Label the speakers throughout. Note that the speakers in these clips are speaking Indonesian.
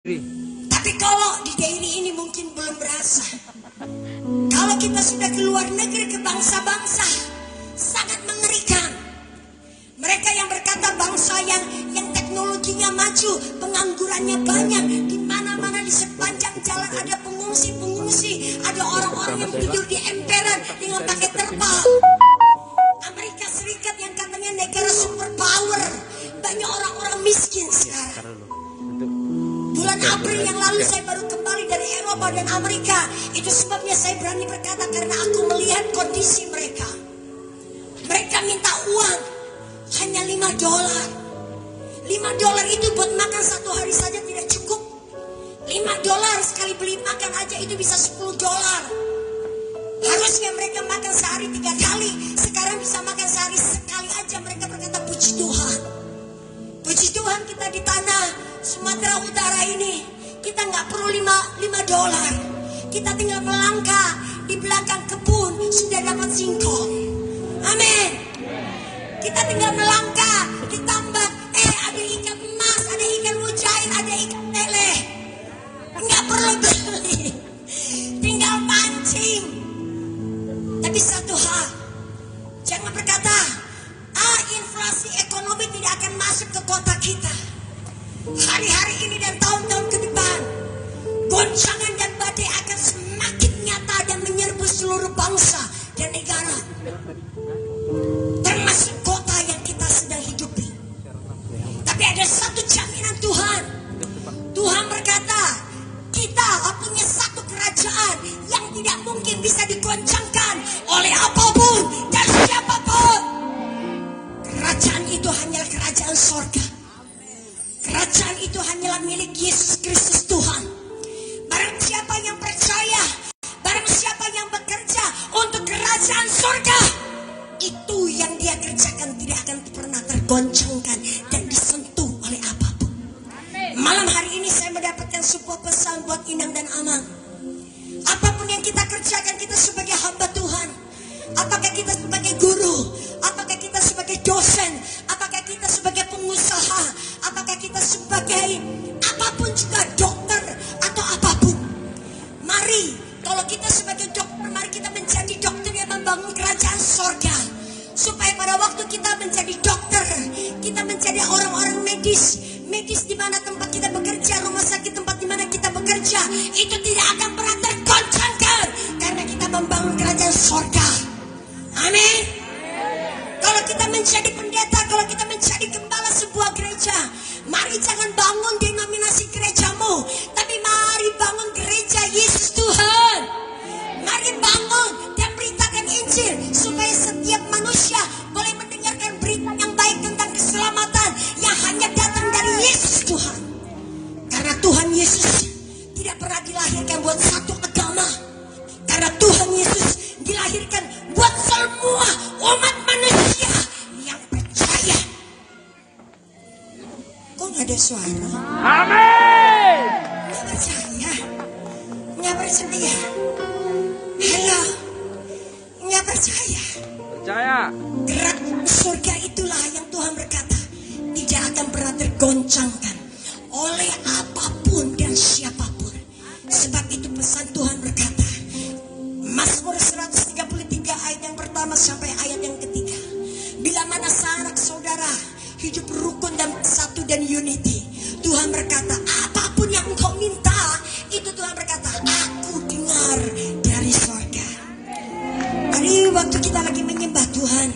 Speaker 1: Tapi kalau di daily ini mungkin belum berasa. Kalau kita sudah keluar negeri ke bangsa-bangsa, sangat mengerikan. Mereka yang berkata bangsa yang teknologinya maju, penganggurannya banyak, di mana-mana di sepanjang jalan ada pengungsi-pengungsi, ada orang-orang yang tidur di emperan dengan pakai terpal. Amerika Serikat yang katanya negara superpower, banyak orang-orang miskin sekarang. Bulan April yang lalu saya baru kembali dari Eropa dan Amerika. Itu sebabnya saya berani berkata karena aku melihat kondisi mereka. Mereka minta uang hanya $5. $5 itu buat makan satu hari saja tidak cukup. $5 sekali beli makan aja itu bisa $10. Harusnya mereka makan sehari 3 kali. Sekarang bisa makan sehari sekali aja. Mereka berkata puji Tuhan. Puji Tuhan kita di tanah Sumatera Utara ini kita nggak perlu $5. Kita tinggal melangkah di belakang kebun sudah dapat singkong. Amin. Kita tinggal melangkah ditambah ada ikan emas, ada ikan mujair, ada ikan lele. Nggak perlu beli, tinggal pancing. Tapi satu hal, jangan berkata inflasi ekonomi tidak akan masuk ke kota kita. Hari-hari ini dan tahun-tahun ke depan, goncangan dan badai akan semakin nyata dan menyerbu seluruh bangsa dan negara, termasuk kota yang kita sedang hidupi. Tapi ada satu jaminan Tuhan. Tuhan berkata, kita punya satu kerajaan yang tidak mungkin bisa digoncangkan oleh apapun dan siapapun. Kerajaan itu hanyalah kerajaan sorga. Kerajaan itu hanyalah milik Yesus Kristus Tuhan. Barang siapa yang percaya, barang siapa yang bekerja untuk kerajaan sorga, itu yang dia kerjakan tidak akan pernah tergoncangkan dan disentuh oleh apapun. Malam hari ini saya mendapatkan sebuah pesan buat Inang dan Amang. Apapun yang kita kerjakan, kita sebagai hamba Tuhan, apakah kita sebagai guru, apakah kita sebagai dosen, apakah kita sebagai pengusaha, apakah kita sebagai apapun juga dokter atau apapun. Mari, kalau kita sebagai dokter, mari kita menjadi dokter yang membangun kerajaan sorga. Supaya pada waktu kita menjadi dokter, kita menjadi orang-orang medis di mana tempat kita bekerja, rumah sakit tempat di mana kita bekerja, itu tidak akan pernah tergoncangkan karena kita membangun kerajaan sorga. Amin. Kalau kita menjadi pendeta, kalau kita menjadi gembala sebuah gereja, mari jangan bangun denominasi gerejamu, tapi mari bangun gereja Yesus Tuhan. Mari bangun dan beritakan Injil supaya setiap manusia boleh mendengarkan berita yang baik tentang keselamatan yang hanya datang dari Yesus Tuhan. Karena Tuhan Yesus tidak pernah dilahirkan buat satu agama. Karena Tuhan Yesus dilahirkan buat semua umat manusia yang percaya. Kok gak ada suara?
Speaker 2: Amin.
Speaker 1: Gak percaya? Gak percaya? Halo? Gak percaya?
Speaker 2: Percaya.
Speaker 1: Kerajaan surga itulah yang Tuhan berkata tidak akan pernah tergoncangkan oleh apapun dan siapapun. Sebab itu pesan Tuhan berkata, Mazmur 133 ayat yang pertama sampai ayat yang ketiga. Bila mana sanak saudara hidup rukun dan satu dan unity, Tuhan berkata apapun yang engkau minta, itu Tuhan berkata aku dengar dari surga. Tadi waktu kita lagi menyembah Tuhan,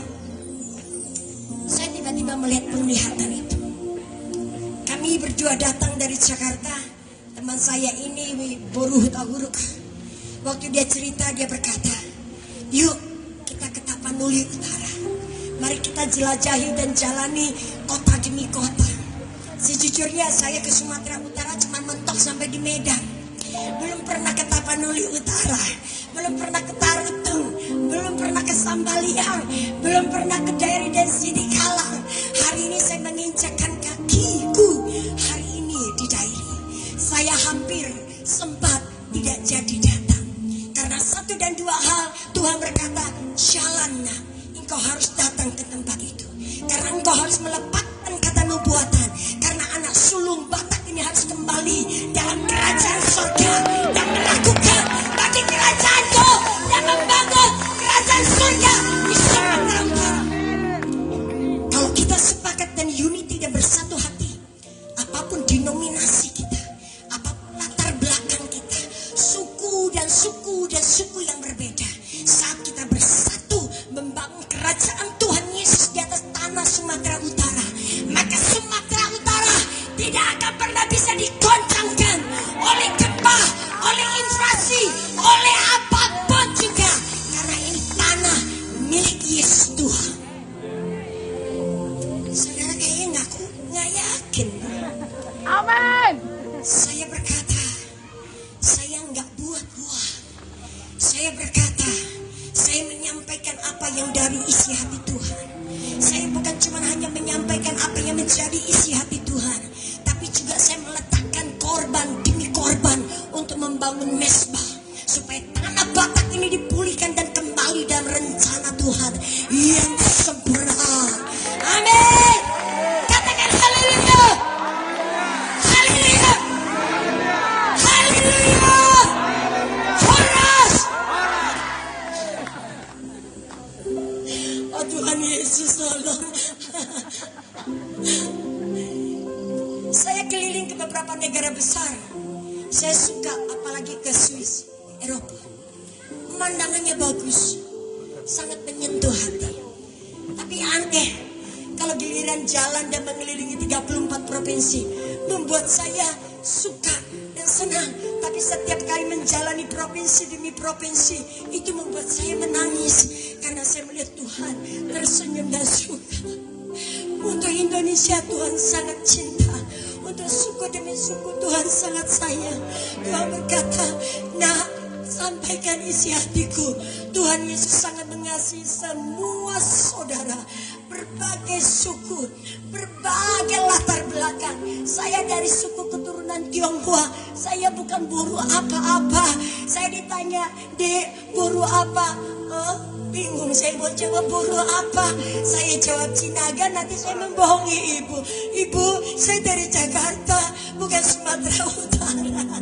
Speaker 1: saya tiba-tiba melihat penglihatan itu. Kami berdua datang dari Jakarta. Teman saya ini Boruh Taguruk. Waktu dia cerita, dia berkata, yuk kita ke Tapanuli Utara. Mari kita jelajahi dan jalani kota demi kota. Sejujurnya saya ke Sumatera Utara cuma mentok sampai di Medan. Belum pernah ke Tapanuli Utara, belum pernah ke Tarutung, belum pernah ke Sambaliang, belum pernah ke Dairi dan Sidikalang. Hari ini saya menginjakkan kakiku hari ini di Dairi. Saya hampir sempat tidak jadi datang. Karena satu dan dua hal Tuhan berkata, jalanlah, engkau harus datang ke tempat itu. Karena engkau harus melepaskan kata nubuatan. Karena anak sulung Batak ini harus kembali dalam kerajaan surga dan melakukan bagi kerajaanku dan membangun kerajaan surga di Sumatera Utara. Kalau kita sepakat dan unity dan bersatu hati, apapun denominasi kita, apapun latar belakang kita, suku dan suku yang berbeda, saat kita bersatu membangun kerajaan Tuhan Yesus di atas tanah Sumatera Utara, maka Sumatera Utara tidak akan pernah bisa digoncangkan oleh gempa, oleh inflasi, oleh apapun juga, karena ini tanah milik Yesus Tuhan. Saudara kayaknya nggak yakin.
Speaker 2: Amin.
Speaker 1: Saya berkata, saya nggak buat-buat. Saya berkata, saya menyampaikan apa yang dari isi hati Tuhan. Saya bukan cuma hanya menyampaikan apa yang menjadi isi hati Tuhan, tapi juga saya meletakkan korban demi korban untuk membangun mesbah, supaya tanah Batak ini dipulihkan dan kembali dalam rencana Tuhan yang sempurna. Amin. Katakan haleluya. Haleluya. Haleluya. Horas. Oh Tuhan Yesus tolong. Saya keliling ke beberapa negara besar. Saya suka apalagi ke Swiss, Eropa. Pemandangannya bagus, sangat menyentuh hati. Tapi aneh, kalau giliran jalan dan mengelilingi 34 provinsi, membuat saya suka dan senang. Tapi setiap kali menjalani provinsi demi provinsi, itu membuat saya menangis. Karena saya melihat Tuhan tersenyum dan suka. Untuk Indonesia Tuhan sangat cinta. Untuk suku demi suku Tuhan sangat sayang. Tuhan berkata, nak, sampaikan isi hatiku. Tuhan Yesus sangat mengasihi semua saudara, berbagai suku, berbagai latar belakang. Saya dari suku keturunan Tionghoa. Saya bukan buruh apa-apa. Saya ditanya, Dek, buruh apa? Bingung saya mau jawab buruh apa. Saya jawab Cinaga, nanti saya membohongi ibu. Ibu, saya dari Jakarta, bukan Sumatera Utara.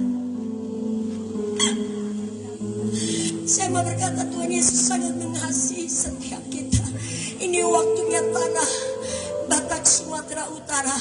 Speaker 1: Saya mau berkata, Tuhan Yesus sangat mengasihi setiap kita. Ini waktunya tanah Batak Sumatera Utara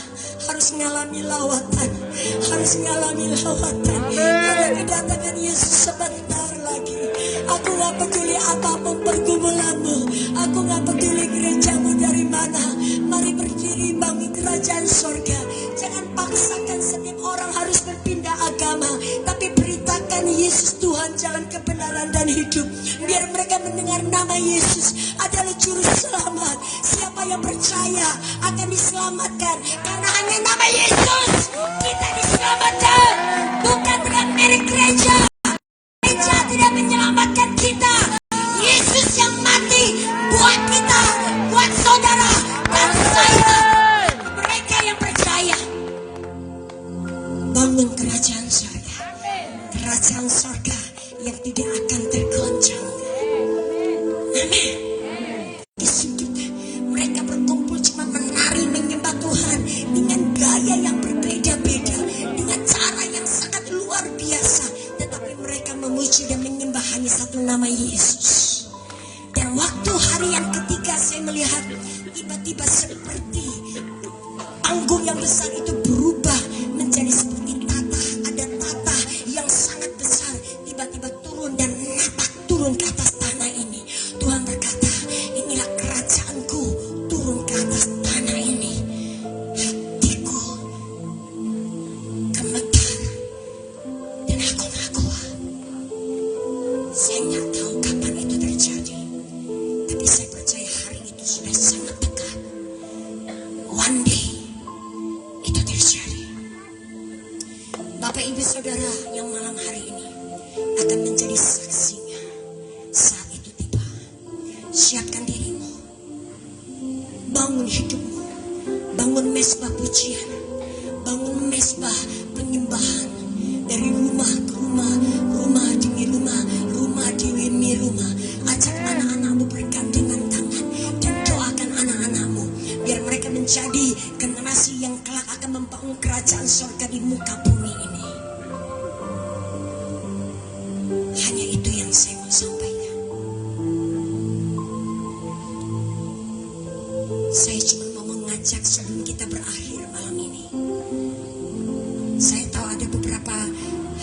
Speaker 1: harus mengalami lawatan. Harus mengalami lawatan. Karena kedatangan Yesus sebentar lagi. Aku gak peduli apapun pergumulanmu. Aku gak peduli gerejamu dari mana. Mari berdiri bangun kerajaan sorga. Jangan paksakan setiap orang harus berpindah agama. Tapi beritakan Yesus Tuhan, jalan kebenaran dan hidup. Biar mereka mendengar nama Yesus adalah juru selamat. Siapa yang percaya akan diselamatkan. Karena hanya nama Yesus kita diselamatkan. Bukan dengan merek gereja. Gereja tidak menyelamatkan kita. Yesus yang mati buat kita, buat saudara dan saya. Mereka yang percaya, bangun kerajaan surga. Kerajaan surga yang tidak akan tergoncang. Amin. Mereka berkumpul cuma menari menyembah Tuhan dengan gaya yang berbeda-beda, dengan cara yang sangat luar biasa. Tetapi mereka memuji dan menyembah hanya satu nama, Yesus. Dan waktu hari yang ketiga saya melihat tiba-tiba seperti panggung yang besar itu berubah menjadi seperti tatah. Ada tatah yang sangat besar tiba-tiba turun dan napak turun ke atas tanah ini. Tuhan berkata, inilah kerajaanku turun ke atas tanah ini. Hatiku gemetar dan aku ngaku, saya nggak tahu kapan itu terjadi, tapi saya percaya hari itu sudah sangat dekat. One day itu terjadi. Bapak ibu saudara yang malam hari ini akan menjadi saksinya saat itu tiba. Siapkan dirimu, bangun hidupmu, bangun mesbah pujian, bangun mesbah penyembahan. Dari rumah ke rumah, rumah demi rumah, rumah demi rumah. Ajak anak-anakmu bergandengan tangan dan doakan anak-anakmu biar mereka menjadi generasi yang kelak akan membangun kerajaan surga di muka kali saya mau sampaikan. Saya cuma mau mengajak sebelum kita berakhir malam ini. Saya tahu ada beberapa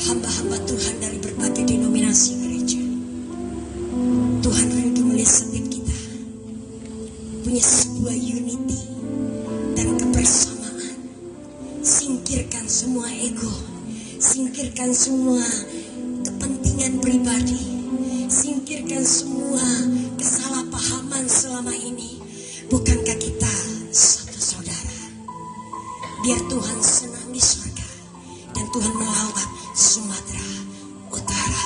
Speaker 1: hamba-hamba Tuhan dari berbagai denominasi gereja. Tuhan rindu melihat setiap kita punya sebuah unity dan kebersamaan. Singkirkan semua ego, singkirkan semua kepentingan pribadi, singkirkan semua kesalahpahaman selama ini. Bukankah kita satu saudara? Biar Tuhan senang di surga dan Tuhan melawat Sumatera Utara.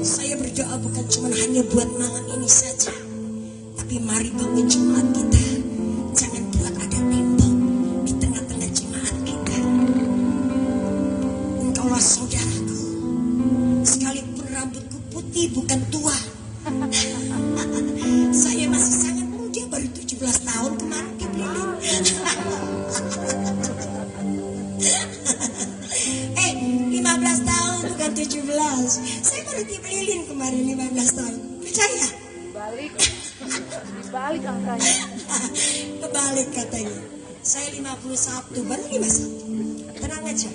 Speaker 1: Saya berdoa bukan cuma hanya buat malam ini saja, tapi mari bangun jemaat kita. Jangan buat ada tembok di tengah-tengah jemaat kita. Engkaulah saudaraku, sekalipun rambutku putih bukan tua. Saya masih sangat muda, baru 17 tahun kemarin dibeli. 15 tahun bukan 17. Saya baru dibelin kemarin 15 tahun. Percaya?
Speaker 2: Dibalik angkanya.
Speaker 1: Kebalik katanya. Saya 51, baru 51. Tenang aja.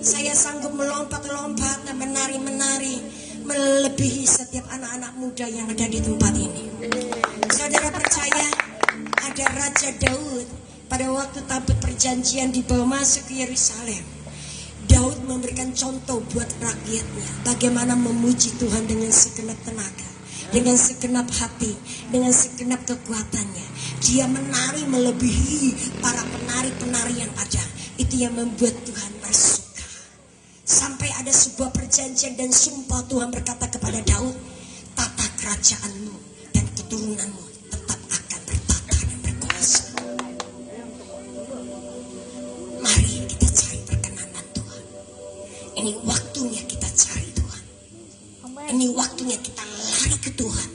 Speaker 1: Saya sanggup melompat-lompat dan menari-menari melebihi setiap anak-anak muda yang ada di tempat ini. Saudara percaya ada Raja Daud pada waktu tabut perjanjian dibawa masuk ke Yerusalem. Daud memberikan contoh buat rakyatnya bagaimana memuji Tuhan dengan segenap tenaga, dengan segenap hati, dengan segenap kekuatannya. Dia menari melebihi para penari-penari yang ada. Itu yang membuat Tuhan bersuka. Sampai ada sebuah perjanjian dan sumpah Tuhan berkata kepada Daud, tata kerajaanmu dan keturunanmu tetap akan bertata dan berkuasa. Mari kita cari perkenanan Tuhan. Ini waktunya kita cari Tuhan. Ini waktunya kita lari ke Tuhan.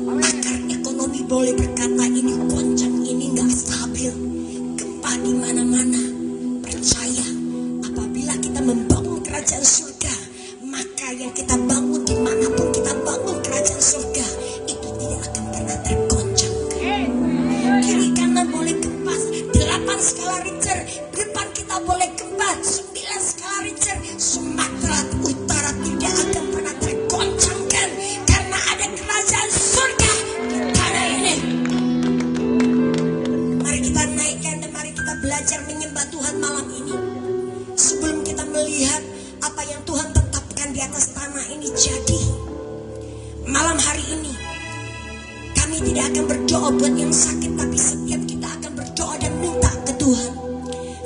Speaker 1: Akar ekonomi boleh berkata ini goncang, ini gak stabil, gempa di mana-mana. Percaya, apabila kita membangun kerajaan surga, maka yang kita bangun dimanapun kita bangun kerajaan surga, itu tidak akan pernah tergoncang. Kiri kanan boleh gempa 8 skala Richter, depan kita boleh gempa 9 skala Richter. Sumatera Utara tidak akan pernah tergoncangkan karena ada kerajaan surga di tanah ini. Mari kita naikkan dan mari kita belajar menyembah Tuhan malam ini. Sebelum kita melihat apa yang Tuhan tetapkan di atas tanah ini jadi. Malam hari ini kami tidak akan berdoa buat yang sakit, tapi setiap kita akan berdoa dan minta ke Tuhan.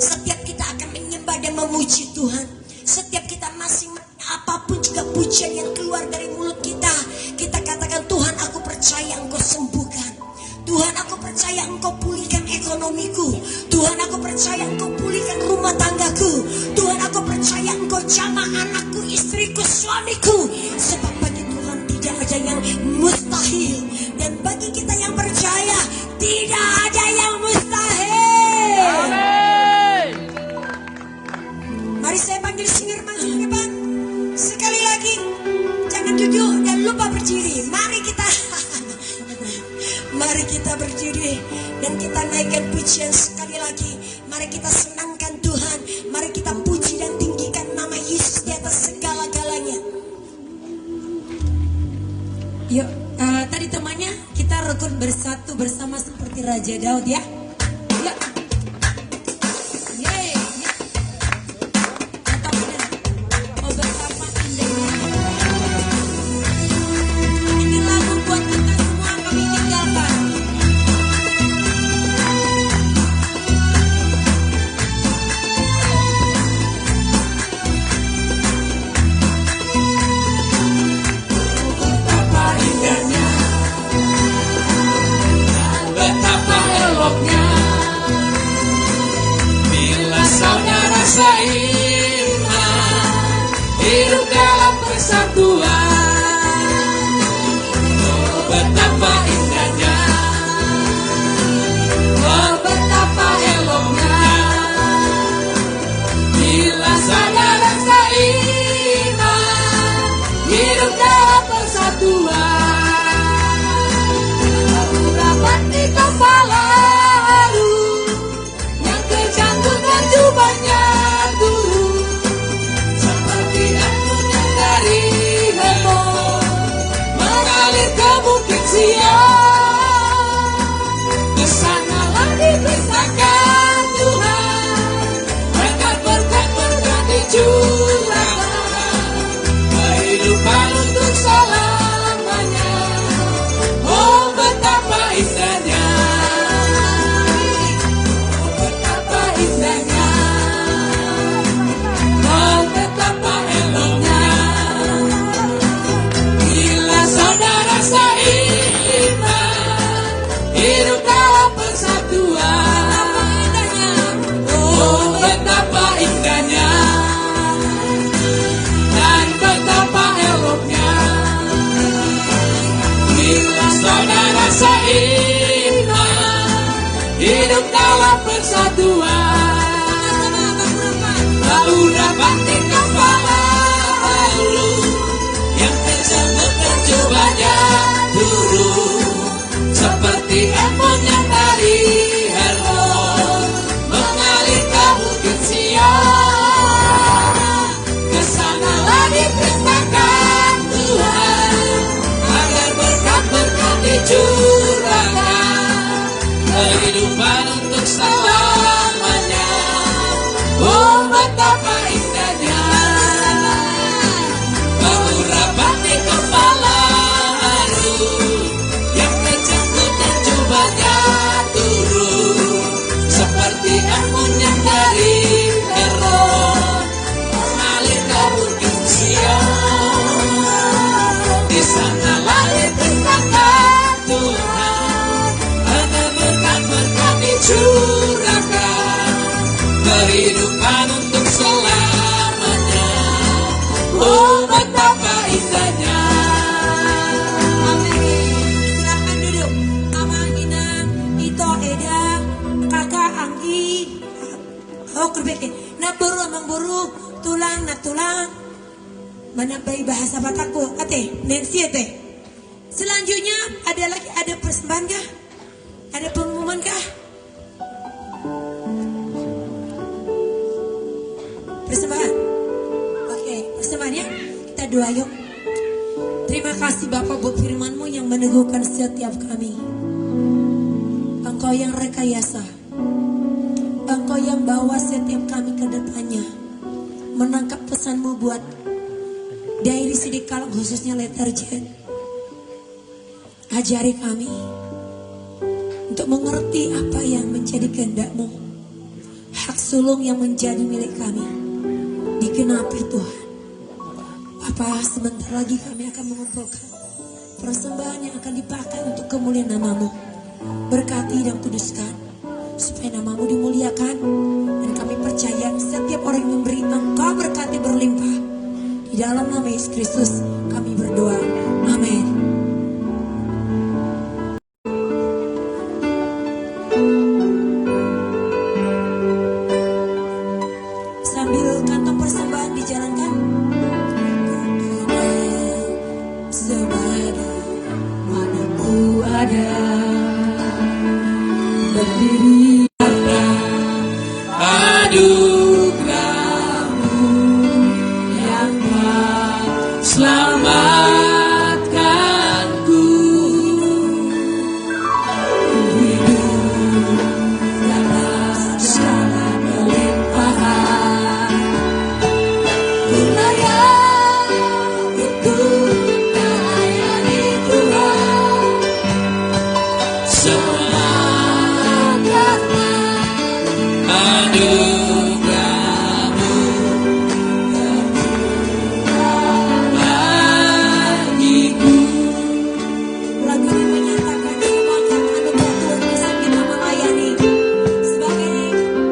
Speaker 1: Setiap kita akan menyembah dan memuji Tuhan. Setiap kita masing apapun juga pujian yang keluar dari mulut kita, kita katakan, Tuhan aku percaya Engkau sembuhkan. Tuhan aku percaya Engkau pulihkan ekonomiku. Tuhan aku percaya Engkau pulihkan rumah tanggaku. Tuhan aku percaya Engkau jamah anakku, istriku, suamiku. Sebab bagi Tuhan tidak ada yang mustahil. Dan bagi kita yang percaya tidak ada yang mustahil.
Speaker 2: Amin.
Speaker 1: Mari saya panggil singer maju ke depan. Sekali lagi, jangan duduk dan lupa berdiri. Mari kita berdiri dan kita naikkan pujian sekali lagi. Mari kita senangkan Tuhan. Mari kita puji dan tinggikan nama Yesus di atas segala-galanya. Yuk, tadi temannya kita rukun bersatu bersama seperti Raja Daud ya. Yuk. Yeay. Oh, betapa indahnya. Ini lagu buat kita semua kami tinggalkan.
Speaker 3: Betapa eloknya betapa indahnya mengurap batik kepala haru yang terjangkut dan cobanya turun seperti embun yang dari Hermon mengalir ke bukit Sion. Di sana lahir tentang Tuhan, ada berkat-berkat dicurahkan, kehidupan untuk selamanya. Oh, betapa indahnya.
Speaker 1: Silakan duduk. Mama Ina, Ito Eda, Kakak Anggi. Oh, kerbeke. Naburu memburu, tulang na tulang. Menampai bahasa Batakku. Ate, Nancy ate. Selanjutnya ada persembahan kah? Ada pengumuman kah? Persembahan. Oke, persembahannya kita doa yuk. Terima kasih Bapak buat firman-Mu yang meneguhkan setiap kami. Engkau yang rekayasa. Engkau yang bawa setiap kami ke depannya. Menangkap pesan-Mu buat Dairi Sidik Kalang, khususnya Letterjet. Ajari kami untuk mengerti apa yang menjadi kehendak-Mu. Hak sulung yang menjadi milik kami digenapi Tuhan. Bapa, sebentar lagi kami akan mengumpulkan persembahan yang akan dipakai untuk kemuliaan nama-Mu. Berkati dan kuduskan supaya nama-Mu dimuliakan. Dan kami percaya setiap orang yang memberi Engkau berkati berlimpah. Di dalam nama Yesus Kristus kami berdoa. Amin. Sambil kantong persembahan dijalankan. Sebagaimana ku ada berdiri
Speaker 3: Anugerah-Mu yang telah selamatkanku. Hidup dalam segala kelimpahan. Ku layak untuk melayani Tuhan. Semua karena anugerah-Mu bagiku.
Speaker 1: lagu ini menyatakan semua karena anugerah Tuhan bisa kita melayani sebagai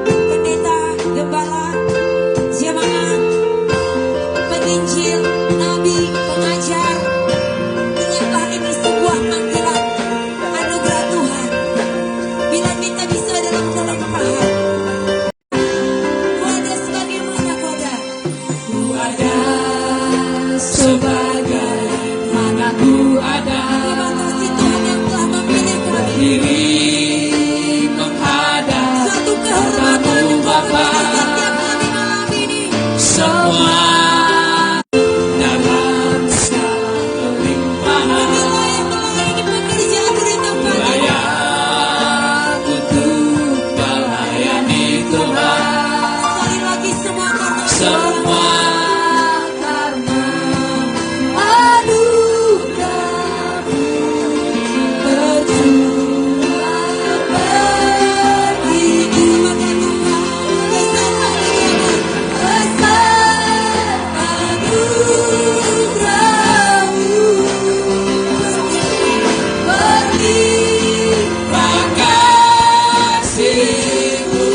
Speaker 1: pendeta, gembala, jemaat, penginjil, nabi, pengajar. Ingatlah ini sebuah panggilan anugerah Tuhan. Bila kita bisa dalam kelemahan, ku ada sebagai mana koda.
Speaker 3: Ku ada sebagai mana ku ada.
Speaker 1: Terima kasih Tuhan yang telah memilih kami.
Speaker 3: Berdiri menghadap
Speaker 1: Suatu kehormatan
Speaker 3: Katamu Bapa.
Speaker 1: setiap kami malam ini.
Speaker 3: Semua dalam segala kelimpahan.
Speaker 1: Bila yang melayani pekerjaan di tempat ini.
Speaker 3: Layak untuk melayani Tuhan.
Speaker 1: Sekali lagi semua karena
Speaker 3: Semua karena anugerah-Mu berjuang bagiku.
Speaker 1: besar anugerah-Mu.
Speaker 3: Besar anugerah-Mu berlimpah kasih-Mu.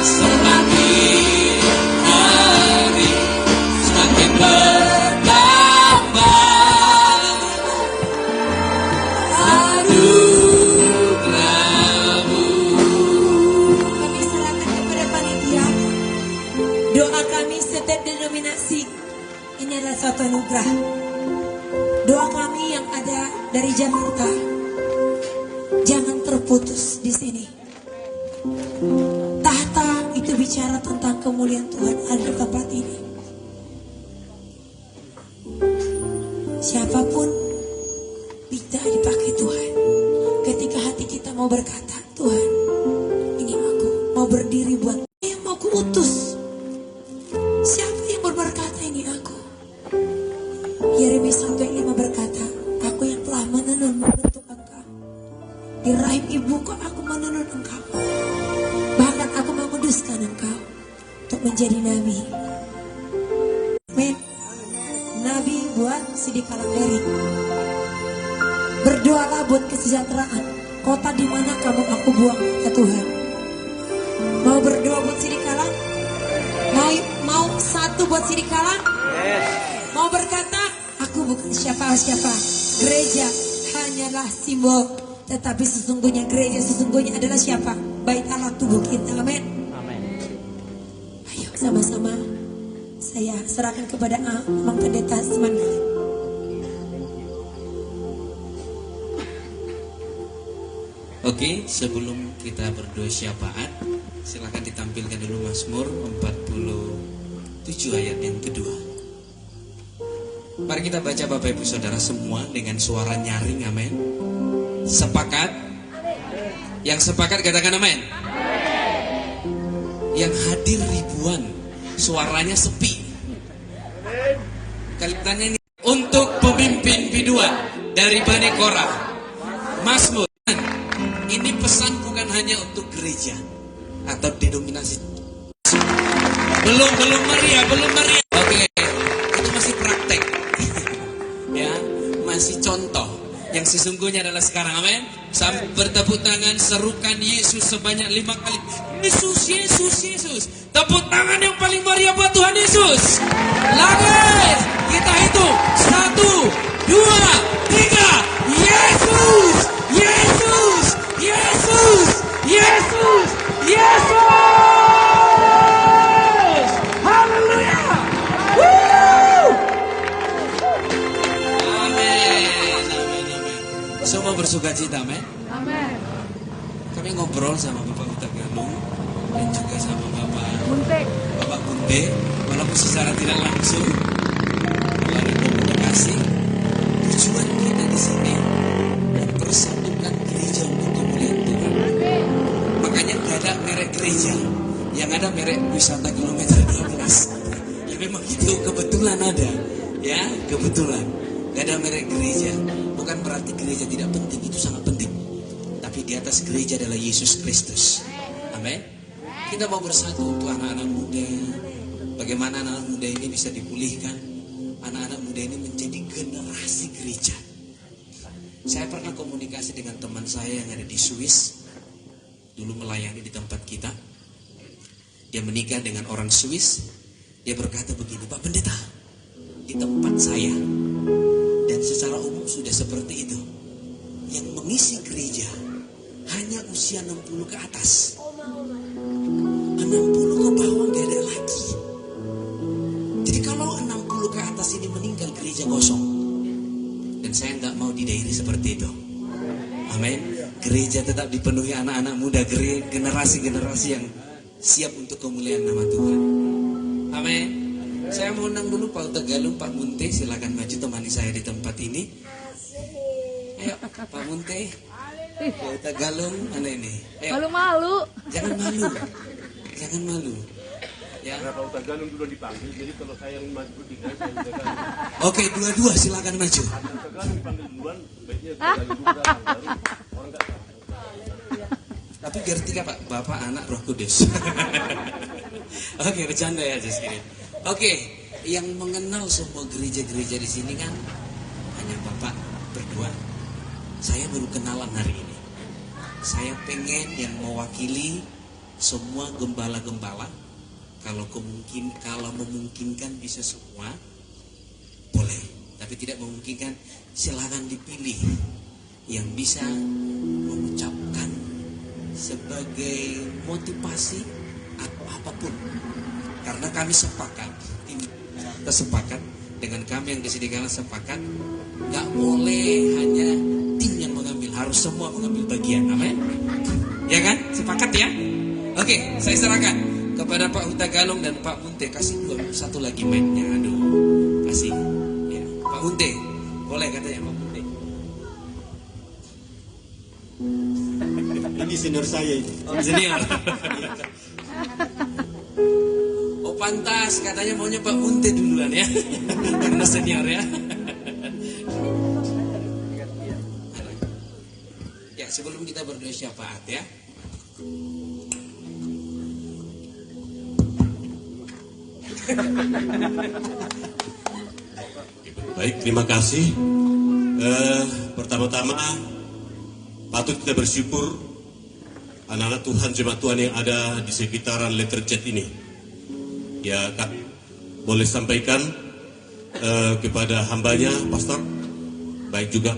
Speaker 3: Semakin hari semakin bertambah anugerah-Mu.
Speaker 1: Kami serahkan kepada panitia. Doa kami setiap denominasi ini adalah suatu anugerah. Doa kami yang ada dari Jakarta jangan terputus di sini. Tahta itu bicara tentang kemuliaan Tuhan ada di tempat ini. Siapapun bisa dipakai Tuhan. Ketika hati kita mau berkata, Tuhan, ini aku mau berdiri buat yang mau ku utus. Siapa yang berkata ini aku? Yeremia 1:5 berkata, aku yang telah menenun membentuk engkau. Di rahim ibuku aku menenun engkau. Bahkan aku menguduskan engkau untuk menjadi nabi. Amin. Nabi buat Sidi Kalandari. Berdoalah buat kesejahteraan kota di mana kamu aku buang, ya Tuhan. Mau berdoa buat Sidi Kalang? Mau satu buat Sidi Kalang? Mau berkata, aku bukan siapa-siapa. Gereja hanyalah simbol, tetapi sesungguhnya gereja sesungguhnya adalah siapa? Bait Allah, tubuh kita. Amin. Ayo sama-sama saya serahkan kepada Mang Pendeta Semanda.
Speaker 3: Oke, sebelum kita berdoa syafaat, silakan ditampilkan dulu Mazmur 47 ayat yang kedua. Mari kita baca Bapak Ibu Saudara semua dengan suara nyaring, amin. Sepakat? Yang sepakat katakan amin. Yang hadir ribuan, suaranya sepi. Kalimatnya ini untuk pemimpin biduan dari Bani Korah. Mazmur. Ini pesan bukan hanya untuk gereja atau denominasi. Belum meriah. Oke, itu masih praktek. Ya, masih contoh. Yang sesungguhnya adalah sekarang, amin. Sampai bertepuk tangan, serukan Yesus sebanyak 5 kali. Yesus, Yesus, Yesus. Tepuk tangan yang paling meriah buat Tuhan Yesus. Lagi, kita hitung 1, 2, 3. Yesus, Yesus, Yesus, Yesus, Yesus. Haleluya. Amin. Semua bersuka cita, amin.
Speaker 2: Amin.
Speaker 3: Kami ngobrol sama Bapak Huta Galung dan juga sama Bapak Bunte, walaupun secara tidak langsung melalui komunikasi. Tujuan kita di sini mempersatukan gereja untuk kemuliaan Tuhan. Makanya gak ada merek gereja, yang ada merek wisata kilometer 12. Ya memang itu kebetulan ada, ya kebetulan. Gak ada merek gereja, bukan berarti gereja tidak penting, itu sangat penting. Tapi di atas gereja adalah Yesus Kristus. Amin. Kita mau bersatu untuk anak-anak muda. Bagaimana anak-anak muda ini bisa dipulihkan? Anak-anak muda ini menjadi generasi gereja. Saya pernah komunikasi dengan teman saya yang ada di Swiss. Dulu melayani di tempat kita. Dia menikah dengan orang Swiss. Dia berkata begini, Pak Pendeta, di tempat saya dan secara umum sudah seperti itu, yang mengisi gereja hanya usia 60 ke atas. 60 ke bawah gak ada lagi. Jadi kalau 60 ke atas ini meninggal, gereja kosong. Dan saya gak mau di daerah seperti itu. Amin. Gereja tetap dipenuhi anak-anak muda, generasi-generasi yang siap untuk kemuliaan nama Tuhan. Amin. Saya mau undang dulu Pak Huta Galung, Pak Munte, silakan maju temani saya di tempat ini. Ayo Pak Munte, Pak Huta Galung, mana ini? Ayo.
Speaker 2: Malu-malu.
Speaker 3: Jangan malu. Jangan malu. Ya.
Speaker 4: Karena Pak Huta Galung dulu dipanggil, jadi kalau saya yang maju tiga, saya Huta Galung.
Speaker 3: Oke, dua-dua silakan maju.
Speaker 4: Huta Galung dipanggil duluan, baiknya Huta Galung juga, baru orang nggak tahu.
Speaker 3: Tapi ngerti gak Pak? Bapak, anak, Roh Kudus. Oke, bercanda ya sekali. Oke, yang mengenal semua gereja-gereja di sini kan hanya Bapak berdua. Saya baru kenalan hari ini. Saya pengen yang mewakili semua gembala-gembala. Kalau memungkinkan bisa semua, boleh. Tapi tidak memungkinkan, silakan dipilih yang bisa mengucapkan sebagai motivasi atau apapun. Karena kami sepakat, kita sepakat dengan kami yang disediakan sepakat, nggak boleh hanya tim yang mengambil, harus semua mengambil bagian, amin? Ya kan? Sepakat ya? Oke, saya serahkan kepada Pak Huta Galung dan Pak Munte. Kasih satu lagi mic-nya, aduh, kasih. Ya, Pak Munte, boleh katanya Pak Munte.
Speaker 4: Ini senior saya itu.
Speaker 3: Senior. pantas katanya maunya Pak Munte duluan ya. Karena senior ya. Ya, sebelum kita berdoa syafaat ya.
Speaker 5: Baik, terima kasih. Pertama-tama patut kita bersyukur anak-anak Tuhan, jemaat Tuhan yang ada di sekitaran Letter Z ini. Ya, Kak, boleh sampaikan kepada hambanya, Pastor, baik juga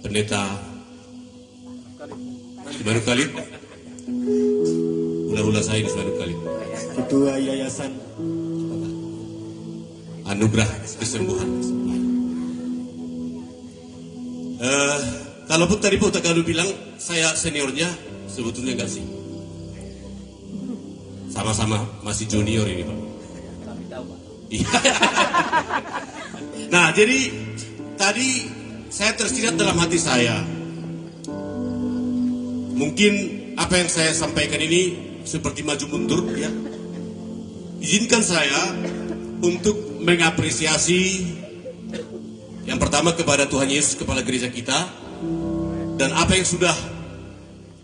Speaker 5: Pendeta Ismail Khalid, hula-hula saya di Ismail Khalid, Ketua Yayasan Anugerah Kesembuhan. Kalaupun tadi Pak Utakalu bilang saya seniornya, sebetulnya enggak sih. Sama-sama masih junior ini Pak. Iya. Nah, jadi tadi saya tersirat dalam hati saya. Mungkin apa yang saya sampaikan ini seperti maju mundur ya. Izinkan saya untuk mengapresiasi yang pertama kepada Tuhan Yesus, kepala gereja kita, dan apa yang sudah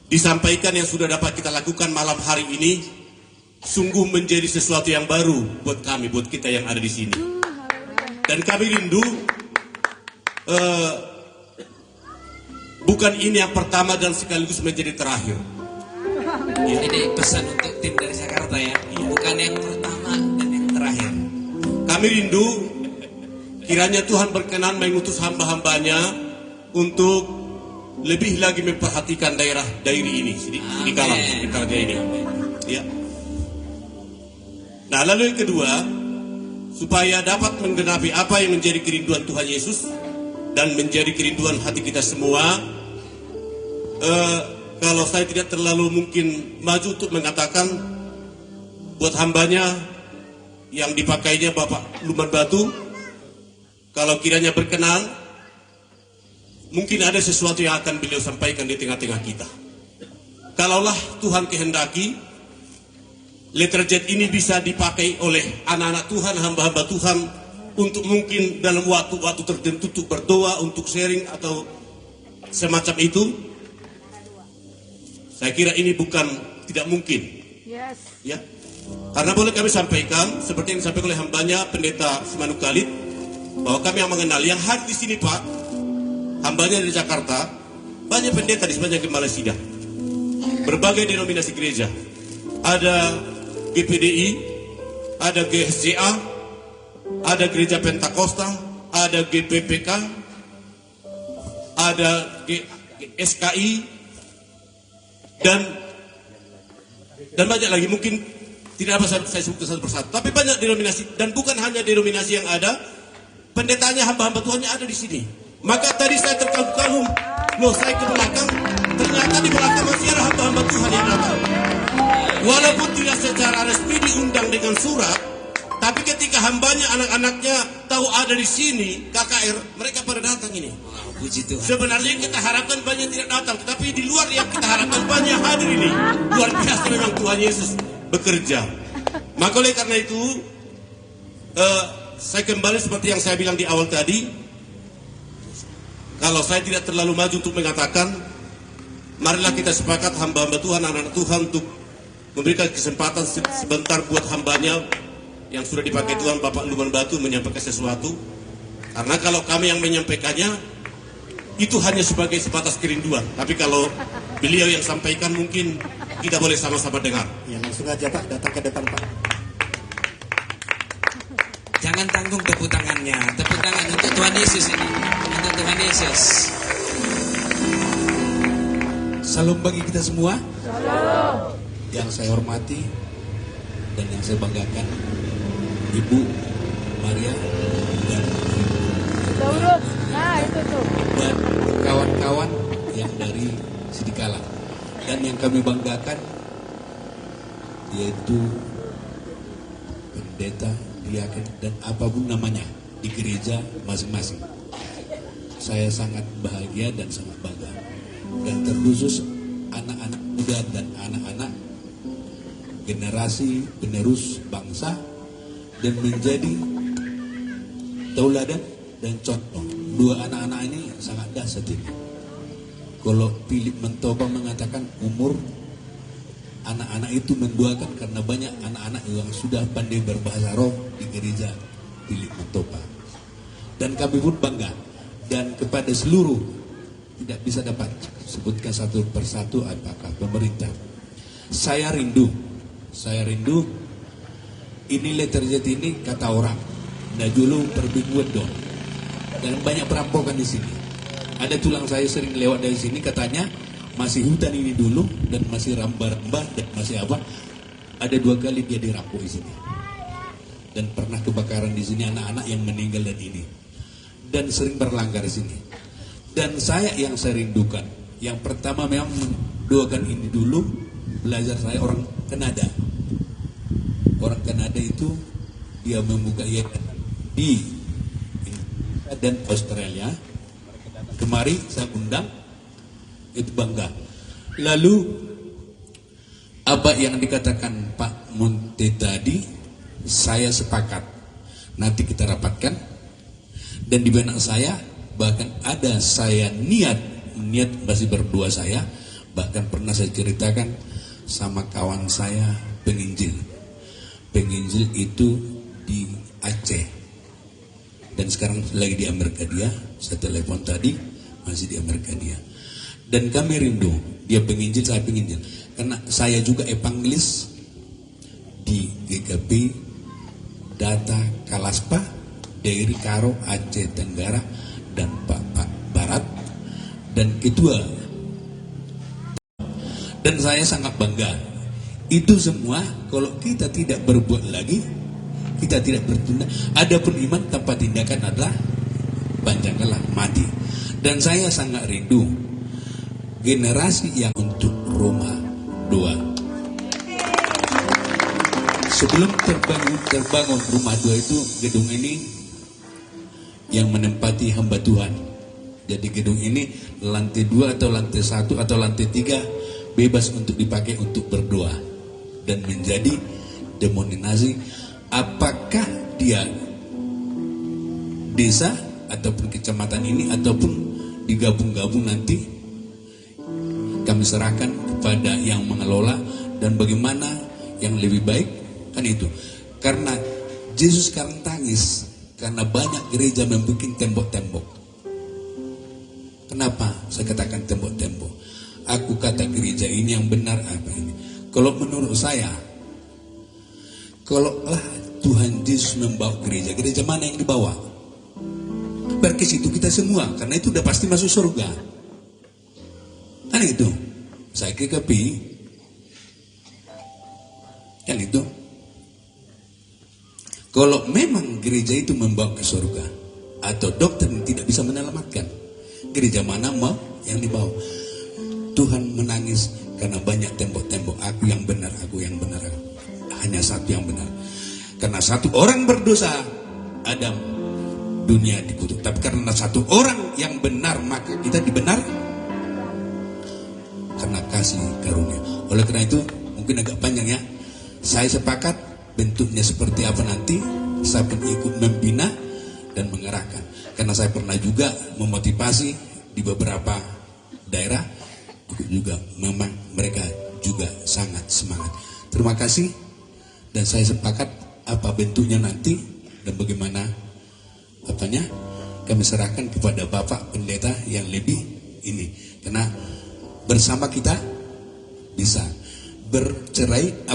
Speaker 5: disampaikan, yang sudah dapat kita lakukan malam hari ini, sungguh menjadi sesuatu yang baru buat kami, buat kita yang ada di sini. Dan kami rindu, bukan ini yang pertama dan sekaligus menjadi terakhir.
Speaker 3: Ya. Ini pesan untuk tim dari Jakarta ya, bukan yang pertama dan yang terakhir.
Speaker 5: Kami rindu kiranya Tuhan berkenan mengutus hamba-hambanya untuk lebih lagi memperhatikan daerah ini, di Kalang, sekitarnya ini. Ya. Nah, lalu yang kedua, supaya dapat menggenapi apa yang menjadi kerinduan Tuhan Yesus dan menjadi kerinduan hati kita semua, kalau saya tidak terlalu mungkin maju untuk mengatakan buat hambanya yang dipakainya Bapak Luman Batu, kalau kiranya berkenan, mungkin ada sesuatu yang akan beliau sampaikan di tengah-tengah kita. Kalaulah Tuhan kehendaki, Letter Z ini bisa dipakai oleh anak-anak Tuhan, hamba-hamba Tuhan, untuk mungkin dalam waktu-waktu tertentu untuk berdoa, untuk sharing atau semacam itu. Saya kira ini bukan tidak mungkin.
Speaker 2: Yes.
Speaker 5: Ya. Karena boleh kami sampaikan, seperti yang disampaikan oleh hambanya Pendeta Ismail Khalid, bahwa kami yang mengenal, yang hadir di sini Pak, hambanya dari Jakarta, banyak pendeta di sepanjang Gembala Sidang, berbagai denominasi gereja, ada GPDI, ada GSJA, ada Gereja Pentakosta, ada GPPK, ada SKI, dan banyak lagi, mungkin tidak apa saya sebut satu persatu, tapi banyak denominasi, dan bukan hanya denominasi yang ada, pendetanya, hamba-hamba Tuhannya ada di sini. Maka tadi saya terkagum-kagum, loh saya ke belakang, ternyata di belakang masih ada hamba-hamba Tuhan yang datang. Walaupun tidak secara resmi diundang dengan surat, tapi ketika hambanya, anak-anaknya tahu ada di sini, KKR, mereka pada datang ini.
Speaker 3: Puji Tuhan.
Speaker 5: Sebenarnya yang kita harapkan banyak tidak datang, tetapi di luar yang kita harapkan banyak hadir ini. Luar biasa memang Tuhan Yesus bekerja. Maka oleh karena itu, saya kembali seperti yang saya bilang di awal tadi, kalau saya tidak terlalu maju untuk mengatakan, marilah kita sepakat hamba-hamba Tuhan, anak-anak Tuhan, untuk memberikan kesempatan sebentar buat hambanya yang sudah dipakai Tuhan, Bapak Luman Batu, menyampaikan sesuatu. Karena kalau kami yang menyampaikannya, itu hanya sebagai sebatas kerinduan. Tapi kalau beliau yang sampaikan, mungkin kita boleh sama-sama dengar. Ya, langsung aja Pak, datang ke depan Pak.
Speaker 3: Jangan tanggung tepuk tangannya. Tepuk tangan untuk Tuhan Yesus ini. Untuk Tuhan Yesus. Salam bagi kita semua.
Speaker 2: Salam.
Speaker 3: Yang saya hormati dan yang saya banggakan, Ibu Maria dan
Speaker 2: Taurus. Nah, itu tuh.
Speaker 3: Dan kawan-kawan yang dari Sidikalang. Dan yang kami banggakan yaitu pendeta, diaken, dan apapun namanya di gereja masing-masing. Saya sangat bahagia dan sangat bangga. Dan terkhusus anak-anak muda dan anak-anak generasi penerus bangsa
Speaker 6: dan menjadi tauladan dan contoh. Dua anak-anak ini sangat dahsyat ini. Kalau Philip Mentoba mengatakan umur anak-anak itu menduakan karena banyak anak-anak yang sudah pandai berbahasa roh di gereja Philip Mentoba. Dan kami pun bangga. Dan kepada seluruh, tidak bisa dapat sebutkan satu persatu apakah pemerintah. Saya rindu ini terjadi ini kata orang. Nah dulu perbingungan dong. Dan banyak perampokan di sini. Ada tulang saya sering lewat dari sini, katanya masih hutan ini dulu dan masih rambah-rambah dan masih apa. Ada 2 kali dia dirampok di sini. Dan pernah kebakaran di sini, anak-anak yang meninggal dan ini. Dan sering berlanggar di sini. Dan saya yang saya rindukan, yang pertama memang mendoakan ini dulu, belajar saya orang Kanada. Orang Kanada itu dia membuka yayasan di dan Australia. Kemari saya undang, itu bangga. Lalu apa yang dikatakan Pak Munte tadi, saya sepakat. Nanti kita rapatkan. Dan di benak saya bahkan ada saya niat masih berdua saya, bahkan pernah saya ceritakan sama kawan saya penginjil itu di Aceh dan sekarang lagi di Amerika dia. Saya telepon tadi, masih di Amerika dia. Dan kami rindu, dia penginjil, saya penginjil, karena saya juga evangelis di GKP Data Kalaspa dari Karo Aceh Tenggara dan Pak Barat dan ketua. Dan saya sangat bangga. Itu semua kalau kita tidak berbuat lagi, kita tidak bertindak. Adapun iman tanpa tindakan adalah panjanglah mati. Dan saya sangat rindu generasi yang untuk Roma 2. Sebelum terbangun Rumah 2 itu, gedung ini yang menempati hamba Tuhan. Jadi gedung ini lantai 2 atau lantai 1 atau lantai 3 bebas untuk dipakai untuk berdoa dan menjadi denominasi. Apakah dia desa ataupun kecamatan ini ataupun digabung-gabung, nanti kami serahkan kepada yang mengelola dan bagaimana yang lebih baik, kan itu. Karena Yesus sekarang tangis karena banyak gereja membuat tembok-tembok. Kenapa saya katakan tembok-tembok? Aku kata gereja ini yang benar apa ini? Kalau menurut saya, kalau lah Tuhan Yesus membawa gereja mana yang dibawa? Berke situ kita semua, karena itu udah pasti masuk surga. Kan itu, saya kekepi, kan itu. Kalau memang gereja itu membawa ke surga, atau dokter tidak bisa menyelamatkan, gereja mana mau yang dibawa? Tuhan menangis karena banyak tembok-tembok. Aku yang benar, aku yang benar. Hanya satu yang benar. Karena satu orang berdosa, Adam, dunia dikutuk. Tapi karena satu orang yang benar, maka kita dibenar karena kasih karunia. Oleh karena itu, mungkin agak panjang ya. Saya sepakat bentuknya seperti apa nanti, saya pun ikut membina dan mengerahkan. Karena saya pernah juga memotivasi di beberapa daerah, juga memang mereka juga sangat semangat. Terima kasih, dan saya sepakat apa bentuknya nanti dan bagaimana apanya kami serahkan kepada Bapak Pendeta yang lebih ini. Karena bersama kita bisa, bercerai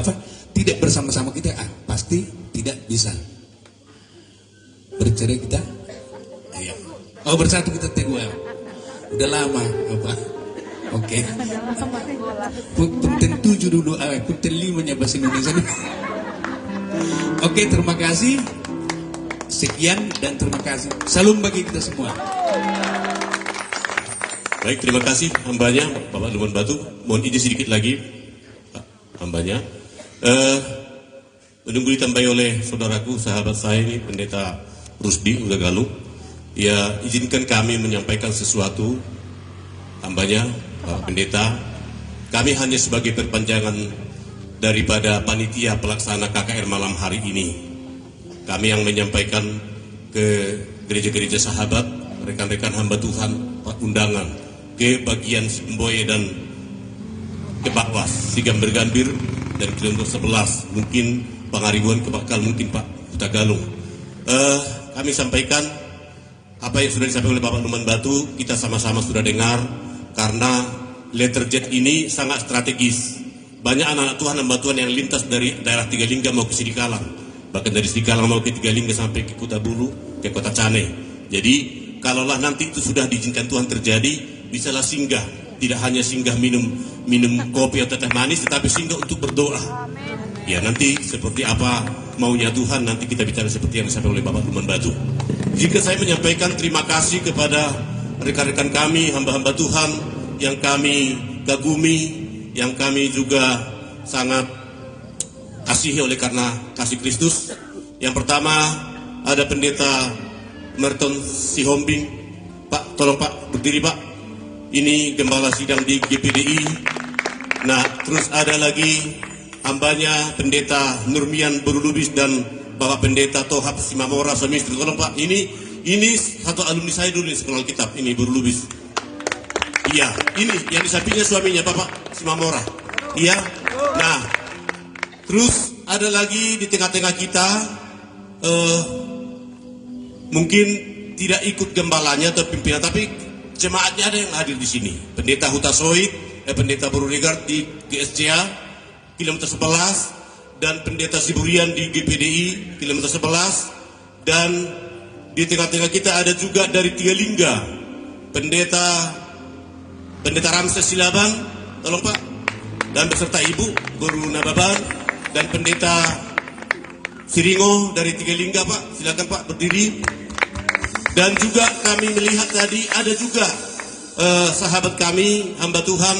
Speaker 6: tidak bersama-sama kita pasti tidak bisa. Bercerai kita ya. Oh, bersatu kita teguh. Udah lama Oke. Punten 7 dulu, punten 5-nya bahasa Indonesia. Oke, terima kasih. Sekian dan terima kasih. Salam bagi kita semua.
Speaker 5: Baik, terima kasih hambanya Bapak Lumon Batu. Mohon izin sedikit lagi hambanya. Menunggu ditambahi oleh saudaraku, sahabat saya ini, Pendeta Rusdi Udagaluh. Ya, izinkan kami menyampaikan sesuatu. Hambanya, Bapak Pendeta, kami hanya sebagai perpanjangan daripada panitia pelaksana KKR malam hari ini. kami yang menyampaikan ke gereja-gereja sahabat, rekan-rekan hamba Tuhan, undangan ke bagian Semboye dan ke Bakwas, Sigam Bergambir dan kilometer 11, mungkin Pangaribuan ke Bakal, mungkin Pak Hutagalung. Kami sampaikan apa yang sudah disampaikan oleh Bapak Numan Batu, kita sama-sama sudah dengar, karena letter jet ini sangat strategis. Banyak anak-anak Tuhan, hamba Tuhan yang lintas dari daerah Tigalingga mau ke Sidikalang, bahkan dari Sidikalang mau ke Tigalingga sampai ke Kota Bulu, ke Kota Cane. Jadi kalaulah nanti itu sudah diizinkan Tuhan terjadi, bisalah singgah, tidak hanya singgah minum kopi atau teh manis, tetapi singgah untuk berdoa. Ya, nanti seperti apa maunya Tuhan, nanti kita bicara seperti yang disampaikan oleh Bapak Numan Batu. Jika saya menyampaikan terima kasih kepada rekan-rekan kami, hamba-hamba Tuhan yang kami kagumi, yang kami juga sangat kasihi oleh karena kasih Kristus. Yang pertama ada Pendeta Merton Sihombing. Pak, tolong Pak, berdiri Pak. Ini gembala sidang di GPDI. Nah, terus ada lagi hambanya Pendeta Nurmian Berulubis dan Bapak Pendeta Tohab Simamora suami istri. Tolong Pak, ini satu alumni saya dulu di sekolah kitab, ini Berulubis. Iya, ini yang di sampingnya suaminya Bapak Simamora. Iya. Nah, terus ada lagi di tengah-tengah kita mungkin tidak ikut gembalanya atau pimpinan, tapi jemaatnya ada yang hadir di sini. Pendeta Huta Soid, Pendeta Borudegard di GSCA kilometer 11, dan Pendeta Siburian di GPDI kilometer 11, dan di tengah-tengah kita ada juga dari Tigalingga Pendeta Ramses Silaban, tolong Pak, dan beserta Ibu Guru Nababan, dan Pendeta Siringo dari Tigalingga Pak, silakan Pak berdiri. Dan juga kami melihat tadi ada juga sahabat kami, hamba Tuhan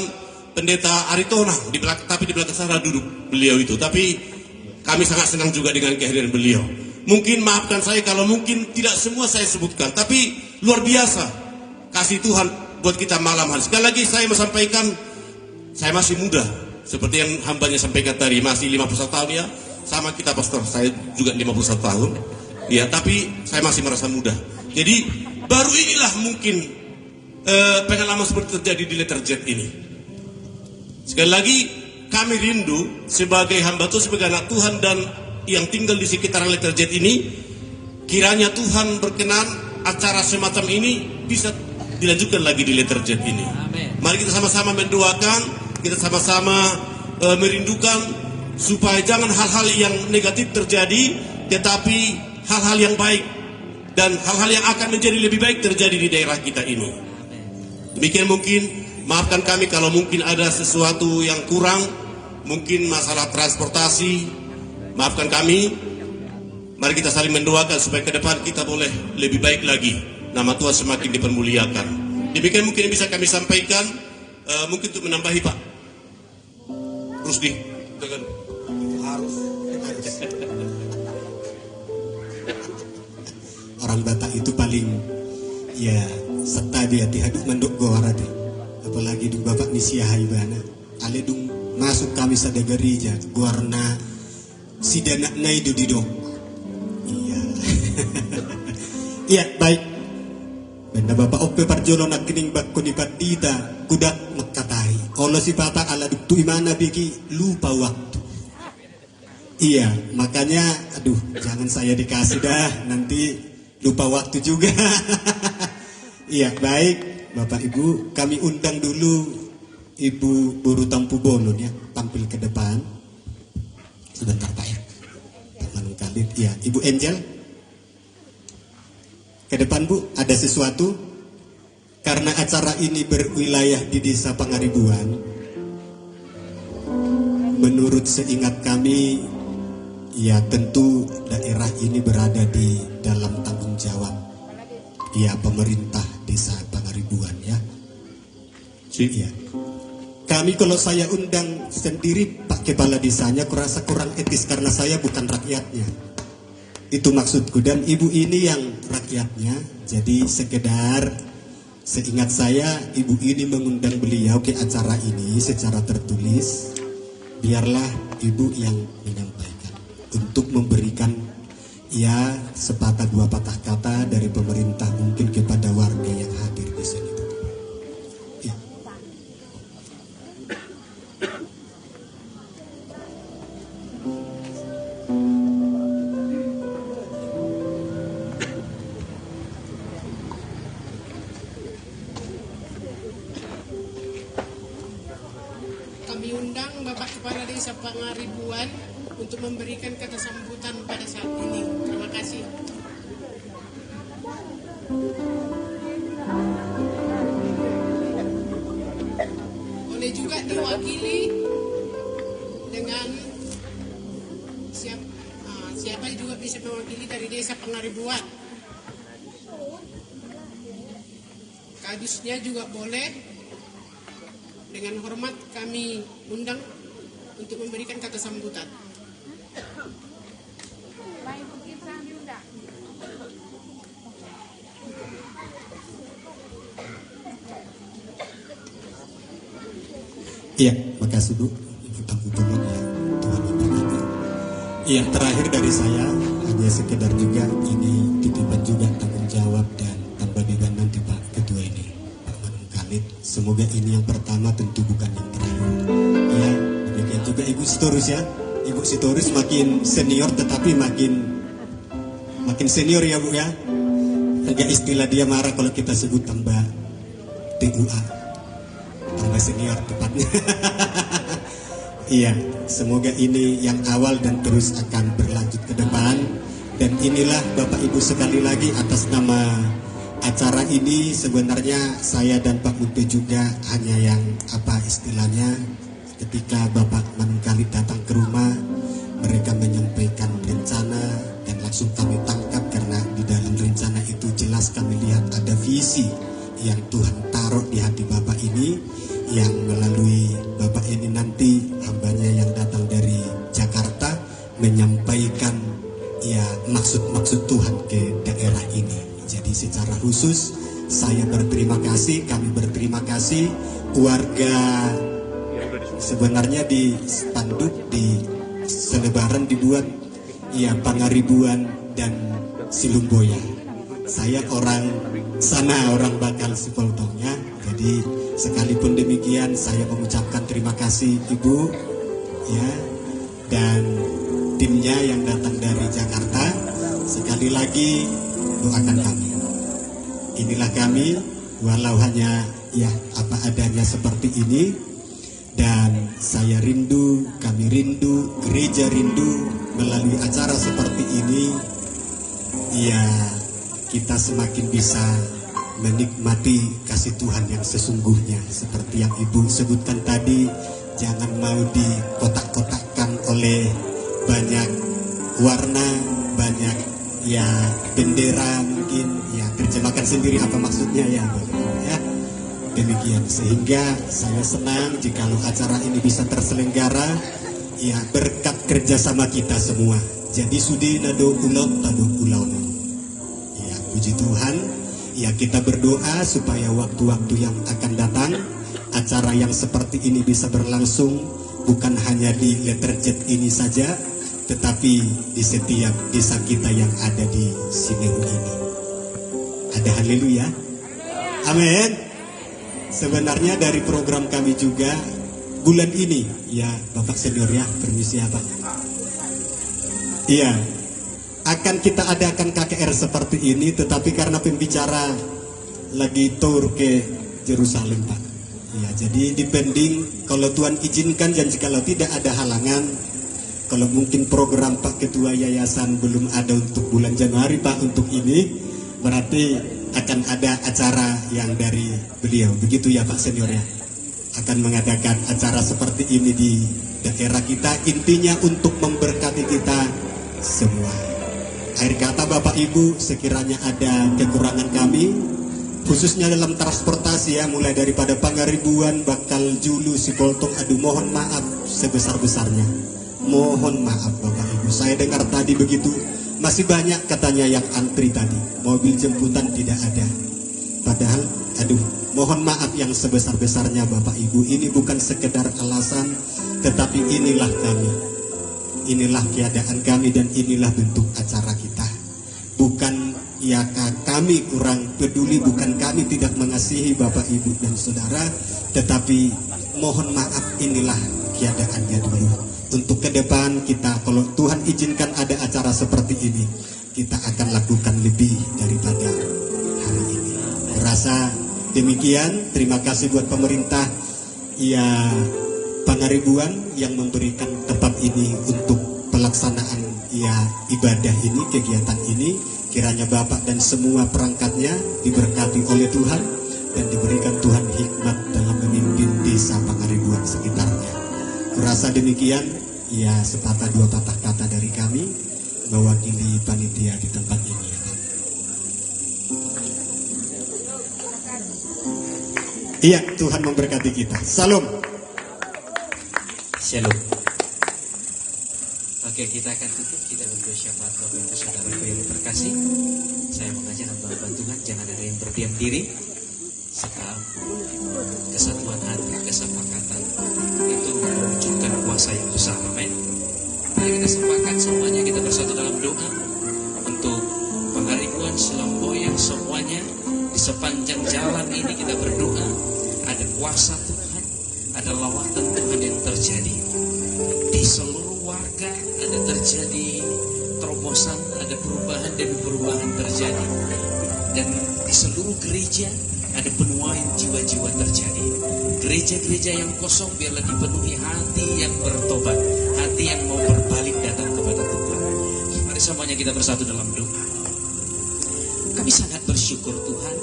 Speaker 5: Pendeta Aritona di belakang, tapi di belakang sana duduk beliau itu. Tapi kami sangat senang juga dengan kehadiran beliau. Mungkin maafkan saya kalau mungkin tidak semua saya sebutkan, tapi luar biasa kasih Tuhan buat kita malam hari. Sekali lagi saya mau sampaikan, saya masih muda, seperti yang hambanya sampaikan tadi, masih 51 tahun ya, sama kita pastor, saya juga 51 tahun. Ya, tapi saya masih merasa muda. Jadi baru inilah mungkin pengalaman seperti terjadi di letter jet ini. Sekali lagi kami rindu sebagai hamba Tuhan, sebagai anak Tuhan dan yang tinggal di sekitaran letter jet ini, kiranya Tuhan berkenan acara semacam ini bisa dilanjutkan lagi di letter jet ini. Amen. Mari kita sama-sama mendoakan, kita sama-sama merindukan supaya jangan hal-hal yang negatif terjadi, tetapi hal-hal yang baik dan hal-hal yang akan menjadi lebih baik terjadi di daerah kita ini. Demikian mungkin. Maafkan kami kalau mungkin ada sesuatu yang kurang, mungkin masalah transportasi, maafkan kami. Mari kita saling mendoakan supaya ke depan kita boleh lebih baik lagi, nama Tuhan semakin dipermuliakan. Demikian mungkin bisa kami sampaikan. Mungkin untuk menambahi Pak Rusdi dengan harus
Speaker 7: orang Batak itu paling ya serta dia dihaduk menduk gowara deh. Apalagi dung Bapak Nisia Haibana ale dung masuk kami sadagari ja guarna sidana naidu didok. Iya. Iya, baik. Benda Bapak ope parjono nak kining bakko ni patita kudak makatai. Kalau si Bapak ala duktu imana biki lupa waktu. Iya, makanya aduh jangan saya dikasih dah, nanti lupa waktu juga. Iya, baik. Bapak Ibu, kami undang dulu Ibu Buru Tampu Bolon ya, tampil ke depan. Sebentar Pak ya. Pak Manung Khalid, ya. Ibu Angel. Ke depan Bu, ada sesuatu. Karena acara ini berwilayah di Desa Pangaribuan. Menurut seingat kami, ya tentu daerah ini berada di dalam tanggung jawab ya pemerintah Desa Pangaribuan ya. Iya. Kami kalau saya undang sendiri Pak Kepala Desanya kurasa kurang etis karena saya bukan rakyatnya. Itu maksudku, dan ibu ini yang rakyatnya. Jadi sekedar seingat saya ibu ini mengundang beliau ke acara ini secara tertulis. Biarlah ibu yang menyampaikan untuk memberikan ya sepatah dua patah kata dari pemerintah mungkin kepada warga yang hadir di sini. Ya.
Speaker 8: Kami undang Bapak Kepala Desa Pangaribuan untuk memberikan kata sambutan pada saat ini. Terima kasih. Boleh juga diwakili dengan siapa juga bisa mewakili dari Desa Pangaribuan. Kadusnya juga boleh. Dengan hormat kami undang untuk memberikan kata sambutan.
Speaker 7: Iya, makasih Bu. Ibu Tangguh Tuhan ya, Tuhan memberkati. Iya, terakhir dari saya hanya sekedar juga ini titipan juga tanggung jawab dan tanpa beban nanti Pak Ketua ini, Pak Manung Khalid. Semoga ini yang pertama, tentu bukan yang terakhir. Ya, demikian juga Ibu Sitorus ya. Ibu Sitorus makin senior tetapi makin senior ya Bu ya. Agak istilah dia marah kalau kita sebut tambah TUA, tambah senior tepatnya. Iya, semoga ini yang awal dan terus akan berlanjut ke depan. Dan inilah Bapak Ibu sekali lagi atas nama acara ini sebenarnya saya dan Pak Munte juga hanya yang apa istilahnya ketika Bapak Manung Khalid datang ke rumah, mereka menyampaikan rencana dan langsung kami tangkap karena di dalam rencana itu jelas kami lihat ada visi yang Tuhan taruh di hati Bapak ini, yang melalui Bapak ini nanti hambanya yang datang dari Jakarta menyampaikan ya maksud-maksud Tuhan ke daerah ini. Jadi secara khusus saya berterima kasih, kami berterima kasih warga. Sebenarnya di spanduk di selebaran dibuat ya Pangaribuan dan Silumboya. Saya orang sana, orang bakal Sipoltongnya. Jadi sekalipun demikian saya mengucapkan terima kasih Ibu ya dan timnya yang datang dari Jakarta. Sekali lagi doakan kami. Inilah kami walau hanya ya apa adanya seperti ini, dan saya rindu, kami rindu, gereja rindu melalui acara seperti ini ya kita semakin bisa menikmati kasih Tuhan yang sesungguhnya. Seperti yang Ibu sebutkan tadi, jangan mau dikotak-kotakkan oleh banyak warna, banyak ya bendera mungkin ya, terjemahkan sendiri apa maksudnya ya, ya. Demikian sehingga saya senang jikalau acara ini bisa terselenggara ya berkat kerjasama kita semua. Jadi sudi nado ulau tado ulau. Ya puji Tuhan. Ya kita berdoa supaya waktu-waktu yang akan datang acara yang seperti ini bisa berlangsung bukan hanya di Letter Z ini saja, tetapi di setiap desa kita yang ada di Simeru ini. Ada haleluya. Amin. Sebenarnya dari program kami juga bulan ini ya Bapak senior ya, permisi ya Pak. Iya, akan kita adakan KKR seperti ini, tetapi karena pembicara lagi tour ke Yerusalem Pak. Ya, jadi depending kalau Tuhan izinkan dan jikalau tidak ada halangan, kalau mungkin program Pak Ketua Yayasan belum ada untuk bulan Januari Pak untuk ini, berarti akan ada acara yang dari beliau. Begitu ya Pak senior ya. Akan mengadakan acara seperti ini di daerah kita, intinya untuk memberkati kita semua. Akhir kata Bapak Ibu, sekiranya ada kekurangan kami, khususnya dalam transportasi ya, mulai daripada Pangaribuan, Bakal Julu, Sipoltong, aduh mohon maaf sebesar-besarnya. Mohon maaf Bapak Ibu, saya dengar tadi begitu, masih banyak katanya yang antri tadi, mobil jemputan tidak ada. Padahal, aduh, mohon maaf yang sebesar-besarnya Bapak Ibu, ini bukan sekedar alasan, tetapi inilah kami. Inilah keadaan kami dan inilah bentuk acara kita. bukan ya kami kurang peduli, bukan kami tidak mengasihi Bapak Ibu dan Saudara, tetapi mohon maaf, inilah keadaannya dulu. Untuk ke depan kita, kalau Tuhan izinkan ada acara seperti ini, kita akan lakukan lebih daripada hari ini. Rasa demikian. Terima kasih buat pemerintah ya Pangaribuan yang memberikan tempat ini untuk pelaksanaan ya ibadah ini, kegiatan ini. Kiranya Bapak dan semua perangkatnya diberkati oleh Tuhan dan diberikan Tuhan hikmat dalam memimpin desa Pangaribuan sekitarnya. Kurasa demikian, ya sepatah dua patah kata dari kami mewakili panitia di tempat ini. Iya, Tuhan memberkati kita. Salam.
Speaker 3: Shalom. Oke, kita akan tutup. Kita berdoa syafaat Bapak Ibu Saudara yang terkasih. Saya mengajak hamba-hamba Tuhan jangan ada yang berdiam diri. Sebab kesatuan hati, kesepakatan itu mewujudkan kuasa yang besar. Amin. Mari kita sepakat semuanya, kita bersatu dalam doa untuk Pangaribuan, Selomboyan, semuanya. Di sepanjang jalan ini kita berdoa ada kuasa Tuhan, ada lawatan Tuhan yang terjadi. Di seluruh warga ada terjadi terobosan, ada perubahan demi perubahan terjadi. Dan di seluruh gereja ada penuaian jiwa-jiwa terjadi. Gereja-gereja yang kosong biarlah dipenuhi hati yang bertobat, hati yang mau berbalik datang kepada Tuhan. Mari semuanya kita bersatu dalam doa. Kami sangat bersyukur Tuhan,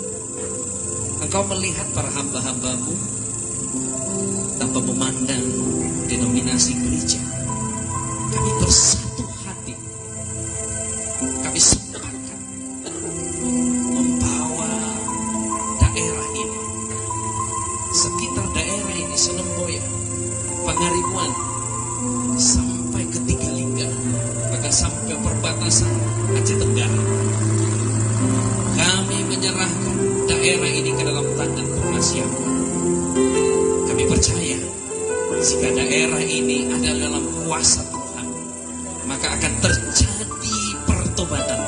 Speaker 3: Engkau melihat para hamba-hambamu tanpa memandang denominasi gereja. Kami bersatu hati, kami sepakat membawa daerah ini, sekitar daerah ini, Selomboyan, Pangaribuan, sampai ke Tigalingga, bahkan sampai perbatasan Aceh Tenggara. Kami menyerahkan daerah ini ke dalam tangan pengasihan. Kami percaya jika daerah ini ada dalam kuasa Tuhan, maka akan terjadi pertobatan.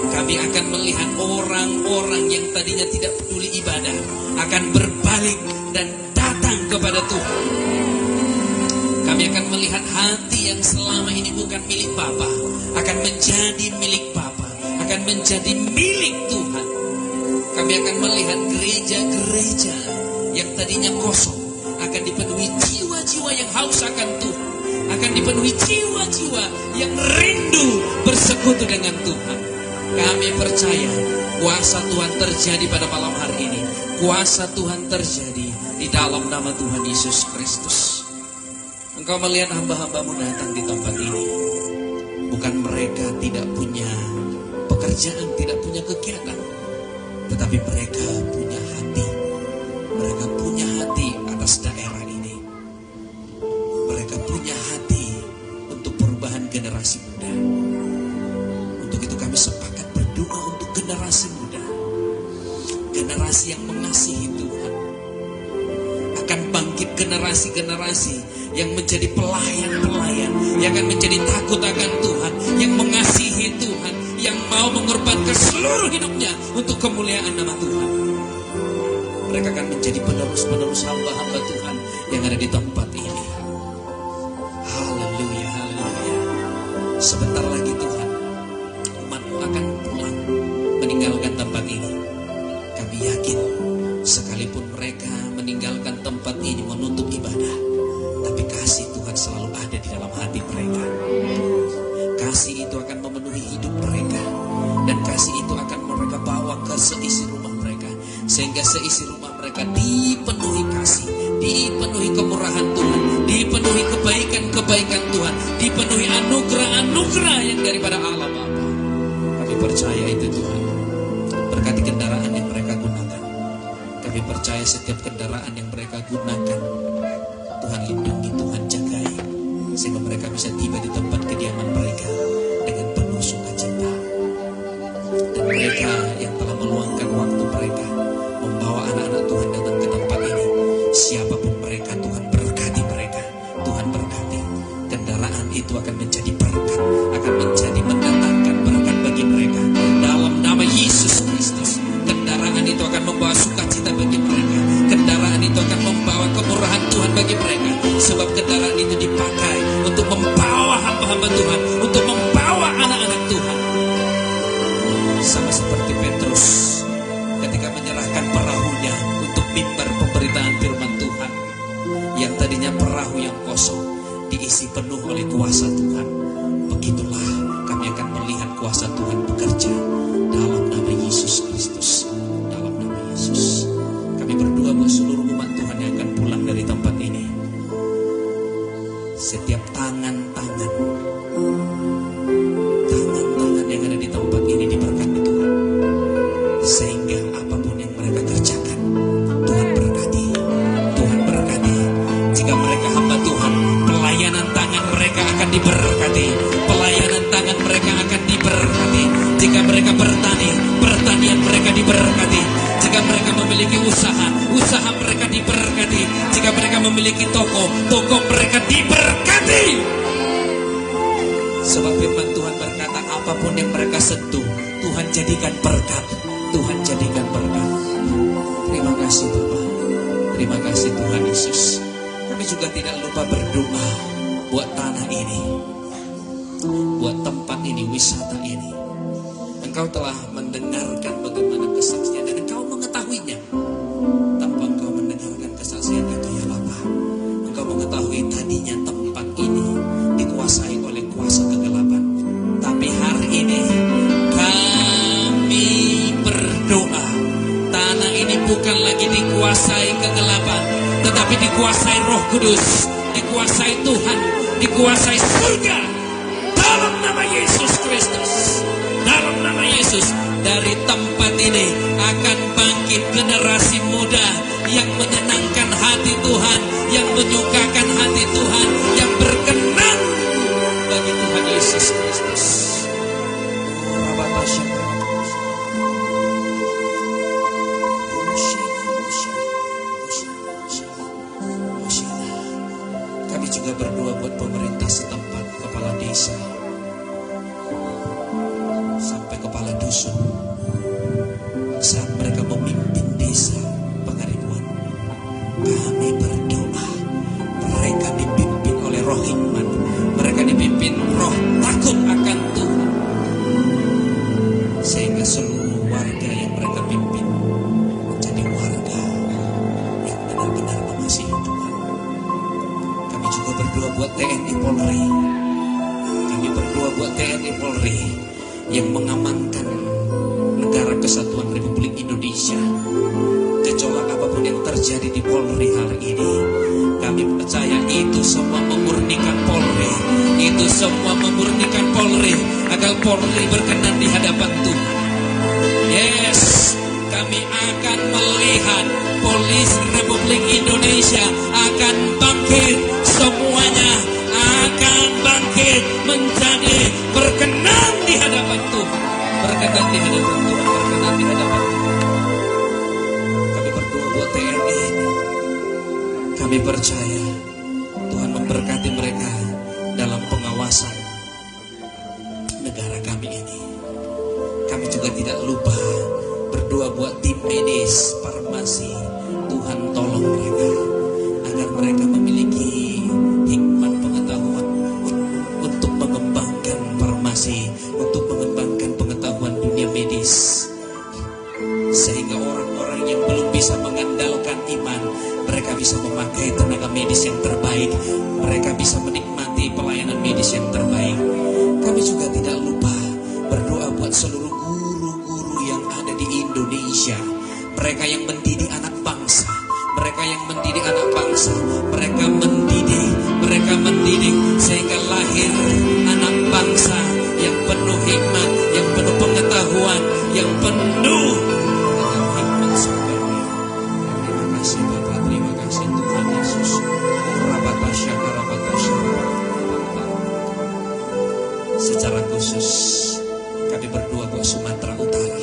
Speaker 3: Kami akan melihat orang-orang yang tadinya tidak peduli ibadah akan berbalik dan datang kepada Tuhan. Kami akan melihat hati yang selama ini bukan milik Bapa akan menjadi milik Bapa, akan menjadi milik Tuhan. Kami akan melihat gereja-gereja yang tadinya kosong akan dipenuhi jiwa-jiwa yang haus akan Tuhan, akan dipenuhi jiwa-jiwa yang rindu bersekutu dengan Tuhan. Kami percaya kuasa Tuhan terjadi pada malam hari ini. Kuasa Tuhan terjadi di dalam nama Tuhan Yesus Kristus. Engkau melihat hamba-hambamu datang di tempat ini. Bukan mereka tidak punya pekerjaan, tidak punya kegiatan, tetapi mereka punya hati. Mereka punya hati atas daerah ini. Mereka punya hati untuk perubahan generasi muda. Untuk itu kami sepakat berdoa untuk generasi muda, generasi yang mengasihi Tuhan. Akan bangkit generasi-generasi yang menjadi pelayan-pelayan, yang akan menjadi takut akan Tuhan, yang mengasihi Tuhan, yang mau mengorbankan seluruh hidupnya untuk kemuliaan nama Tuhan. Mereka akan menjadi penerus-penerus hamba-hamba Tuhan yang ada di tempat ini. Haleluya, haleluya. Sebentar lagi Tuhan, umat-Mu akan pulang meninggalkan tempat ini. Kami yakin sekalipun mereka meninggalkan tempat ini menutup ibadah, tapi kasih Tuhan selalu ada di dalam hati mereka. Kasih itu akan memenuhi hidup mereka, dan kasih itu akan mereka bawa ke seisi rumah mereka, sehingga seisi rumah mereka dipenuhi kasih, dipenuhi kemurahan Tuhan, dipenuhi kebaikan-kebaikan Tuhan, dipenuhi anugerah-anugerah yang daripada Allah Bapa. Kami percaya itu Tuhan. Berkati kendaraan yang mereka gunakan. Kami percaya setiap kendaraan yang mereka gunakan, Tuhan lindungi, Tuhan jagai, sehingga mereka bisa tiba di tempat kediaman mereka dengan penuh sukacita. Dan mereka yang telah meluangkan waktu mereka membawa anak-anak Tuhan datang ke tempat ini, siapapun mereka, Tuhan berkati mereka, Tuhan berkati. Kendaraan itu akan menjadi berkat, akan menjadi mendatangkan berkat bagi mereka. kuasa Tuhan bekerja dalam nama Yesus Kristus. Dalam nama Yesus. Kami berdoa buat seluruh umat Tuhan yang akan pulang dari tempat ini. Setiap tangan-tangan yang ada di tempat ini diberkati Tuhan. Sehingga apapun yang mereka kerjakan, Tuhan berkati. Tuhan berkati. Jika mereka hamba Tuhan, pelayanan tangan mereka akan diberkati. Pelayanan tangan mereka akan diberkati. Jika mereka bertani, pertanian mereka diberkati. Jika mereka memiliki usaha, usaha mereka diberkati. Jika mereka memiliki toko, toko mereka diberkati. Sebab firman Tuhan berkata, apapun yang mereka sentuh, Tuhan jadikan berkat. Tuhan jadikan berkat. Terima kasih Bapak. Terima kasih Tuhan Yesus. Kami juga tidak lupa berdoa buat tanah ini, buat tempat ini, wisata ini. Engkau telah mendengarkan bagaimana kesaksian dan engkau mengetahuinya. Tanpa engkau mendengarkan kesaksian itu ya Bapak, engkau mengetahui tadinya tempat ini dikuasai oleh kuasa kegelapan. Tapi hari ini kami berdoa, tanah ini bukan lagi dikuasai kegelapan, tetapi dikuasai Roh Kudus, dikuasai Tuhan, dikuasai surga. Dalam nama Yesus Kristus. Dalam nama Yesus, dari tempat ini akan bangkit generasi muda yang menyenangkan hati Tuhan, yang menyukakan hati Tuhan, yang berkenan bagi Tuhan Yesus Kristus. Kami juga berdoa buat pemerintah setempat, kepala desa, sampai kepala dusun. Saat mereka memimpin desa Pangaribuan, kami berdoa mereka dipimpin oleh roh hikmat, mereka dipimpin roh takut akan Tuhan, sehingga seluruh warga yang mereka pimpin menjadi warga yang benar-benar mengasihi Tuhan. Kami juga berdoa buat TNI Polri. Kami berdoa buat TNI Polri yang mengamankan negara kesatuan Republik Indonesia. Gejolak apapun yang terjadi di Polri hari ini, kami percaya itu semua memurnikan Polri. Itu semua memurnikan Polri agar Polri berkenan di hadapan Tuhan. Yes, kami akan melihat Polisi Republik Indonesia akan bangkit. Semuanya akan bangkit menjadi berkenan di hadapan Tuhan. Berkenan di hadapan Tuhan, berkenan di hadapan Tuhan. Kami berdoa buat TNI ini. Kami percaya Tuhan memberkati mereka dalam pengawasan negara kami ini. Kami juga tidak lupa berdoa buat tim medis, farmasi. Tuhan tolong mereka agar mereka memiliki hikmat pengetahuan untuk mengembangkan farmasi, untuk mengembangkan pengetahuan dunia medis, sehingga orang-orang yang belum bisa mengandalkan iman, mereka bisa memakai tenaga medis yang terbaik, mereka bisa menikmati pelayanan medis yang terbaik. Kami juga tidak lupa berdoa buat seluruh guru-guru yang ada di Indonesia, mereka yang mendidik anak bangsa, mereka yang mendidik anak bangsa, mereka mendidik sehingga lahir anak bangsa yang penuh hikmat, yang penuh pengetahuan, yang penuh dengan hikmat surgawi. Terima kasih Bapak, terima kasih Tuhan Yesus. Secara khusus kami berdoa buat Sumatera Utara.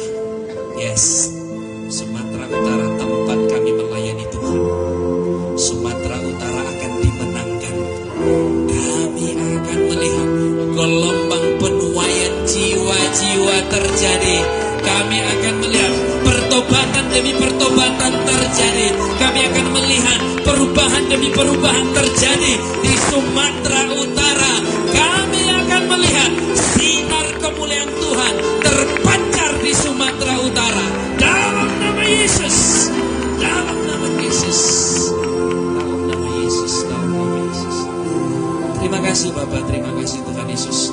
Speaker 3: Yes, Sumatera Utara tempat kami melayani Tuhan. Sumatera Utara akan dimenangkan. Kami akan melihat gelombang penuaian jiwa-jiwa terjadi. Kami akan melihat pertobatan demi pertobatan terjadi. Kami akan melihat perubahan demi perubahan terjadi di Sumatera Utara. Kami akan melihat sinar kemuliaan Tuhan terpancar di Sumatera Utara. Dalam nama Yesus. Dalam nama Yesus. Dalam nama Yesus. Dalam nama Yesus. Terima kasih Bapak, terima kasih Tuhan Yesus.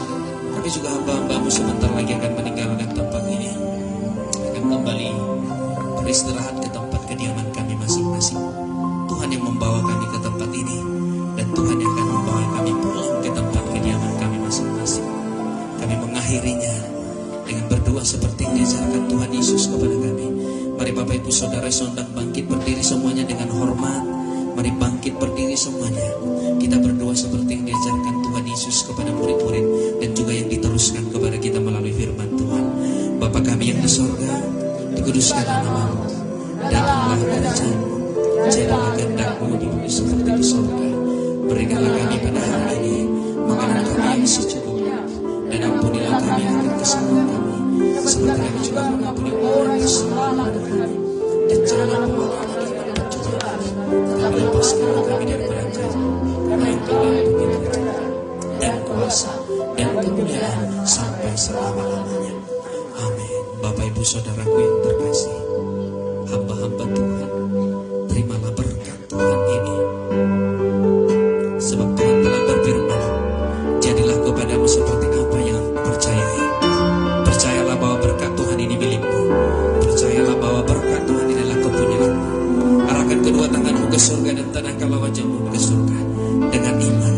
Speaker 3: Kami juga hamba-hamba hamba-Mu sebentar lagi akan meninggalkan tempat ini, akan kembali beristirahat ke tempat kediaman kami masing-masing. Tuhan yang membawa kami ke tempat ini, dan Tuhan yang akan membawa kami pulang ke tempat kediaman kami masing-masing. Kami mengakhirinya dengan berdoa seperti yang diajarkan Tuhan Yesus kepada kami. Mari Bapak Ibu Saudara Sondang bangkit berdiri semuanya dengan hormat. Mari bangkit berdiri semuanya. Kita berdoa seperti yang diajarkan Tuhan Yesus kepada murid-murid, dan juga yang diteruskan kepada kita melalui firman Tuhan. Bapa kami yang di sorga, dikuduskanlah nama-Mu, datanglah kerajaan-Mu, jadilah kehendak-Mu di bumi seperti di sorga. Berikanlah kami pada hari ini makanan kami yang secukupnya, dan ampunilah kami akan kesalahan kami, seperti kami juga mengampuni orang yang bersalah kepada kami. Dan janganlah membawa kami kepada pencobaan, tetapi lepaskanlah kami daripada jahat. Karena Engkau-lah pemilik dan kuasa dan kemuliaan sampai selama-lamanya. Amin. Bapak Ibu Saudaraku yang terkasih, hamba-hamba Tuhan, terimalah berkat Tuhan ini. Sebab Tuhan telah berfirman, jadilah kepadamu seperti apa yang percayai. Percayalah bahwa berkat Tuhan ini milikmu. Percayalah bahwa berkat Tuhan ini adalah kepunyaanmu. Arahkan kedua tanganmu ke surga dan tenangkanlah wajahmu ke surga dengan iman.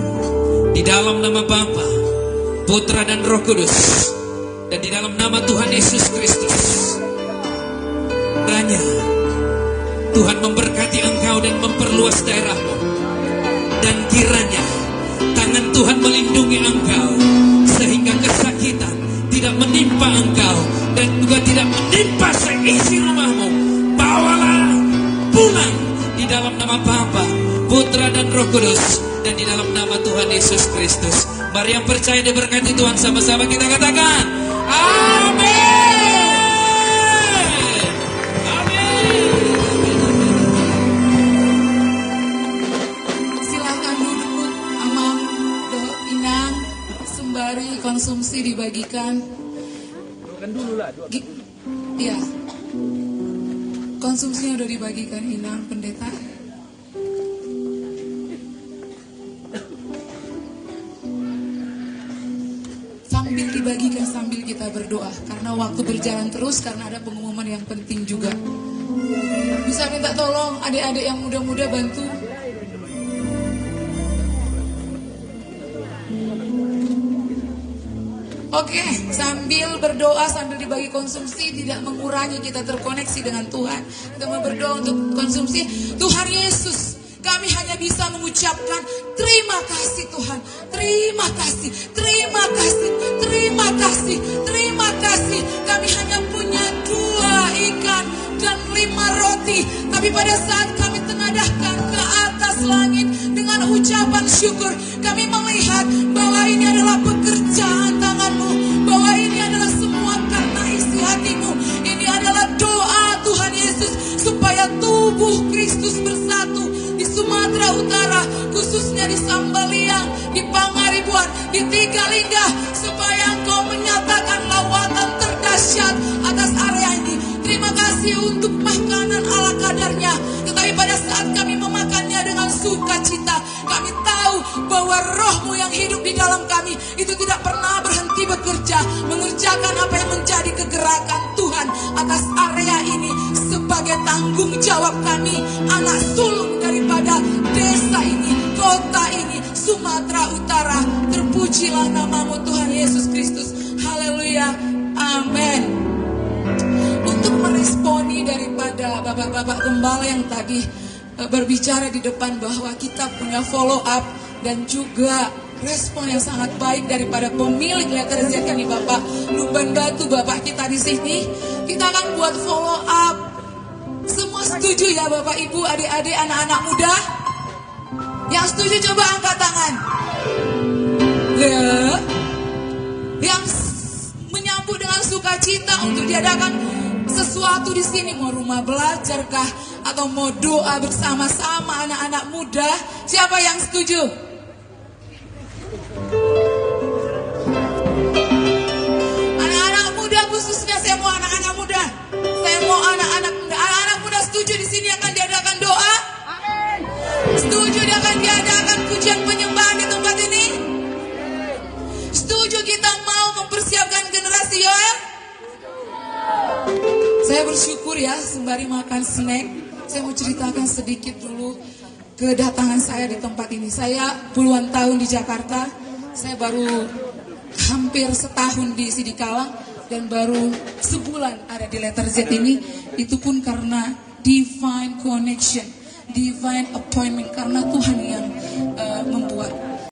Speaker 3: Di dalam nama Bapa, Putra dan Roh Kudus, dan di dalam nama Tuhan Yesus Kristus, kiranya Tuhan memberkati engkau dan memperluas daerahmu. Dan kiranya tangan Tuhan melindungi engkau, sehingga kesakitan tidak menimpa engkau, dan juga tidak menimpa seisi rumahmu. Bawalah pulang di dalam nama Bapa, Putra dan Roh Kudus, dan di dalam nama Tuhan Yesus Kristus. Mari yang percaya diberkati Tuhan, sama-sama kita katakan amin.
Speaker 9: Silakan duduk, Amam, Doh Inang, sembari konsumsi dibagikan. Iya. Konsumsinya udah dibagikan, Inang, pendeta. Sambil dibagikan, sambil kita berdoa, karena waktu berjalan terus, karena ada pengumuman yang penting juga. Bisa minta tolong adik-adik yang muda-muda bantu. Oke, sambil berdoa, sambil dibagi konsumsi, tidak mengurangi kita terkoneksi dengan Tuhan. Kita mau berdoa untuk konsumsi. Tuhan Yesus, kami hanya bisa mengucapkan terima kasih Tuhan. Terima kasih, terima kasih, terima kasih, terima kasih. Kami hanya punya 2 ikan dan 5 roti. Tapi pada saat kami tengadahkan ke atas langit dengan ucapan syukur, kami melihat bahwa ini adalah pekerjaan tangan-Mu, bahwa ini adalah semua karena isi hati-Mu. Ini adalah doa Tuhan Yesus, supaya tubuh Kristus bersatu di Sumatera Utara, khususnya di Sambaliang, di Pangaribuan, di Tigalingga, supaya Engkau menyatakan lawatan terdahsyat atas area ini. Terima kasih untuk makanan ala kadarnya, tetapi pada saat kami memakannya dengan sukacita, kami tahu bahwa Roh-Mu yang hidup di dalam kami itu tidak pernah berhenti bekerja, mengerjakan apa yang menjadi kegerakan Tuhan atas area ini, sebagai tanggung jawab kami, anak sulung daripada desa ini, kota ini, Sumatera Utara. Terpujilah nama-Mu Tuhan Yesus Kristus. Haleluya, amin. Untuk meresponi daripada bapak-bapak gembala yang tadi berbicara di depan, bahwa kita punya follow up dan juga respon yang sangat baik daripada pemilik letter Z kami, Bapak Luban Batu, Bapak kita di sini. Kita akan buat follow up. Semua setuju ya Bapak Ibu, adik-adik, anak-anak muda? Yang setuju coba angkat tangan. Yang menyambut dengan sukacita untuk diadakan sesuatu di sini, mau rumah belajar kah, atau mau doa bersama-sama anak-anak muda? Siapa yang setuju? Anak-anak muda khususnya, saya mau anak-anak muda. Saya mau anak-anak muda. Anak-anak muda setuju di sini akan diadakan doa? Setuju akan diadakan pujian penyembahan di tempat ini? Setuju kita mau mempersiapkan ya, sembari makan snack, saya mau ceritakan sedikit dulu kedatangan saya di tempat ini. Saya puluhan tahun di Jakarta, saya baru hampir setahun di Sidikalang dan baru sebulan ada di Letter Z ini. Itu pun karena divine connection, divine appointment, karena Tuhan yang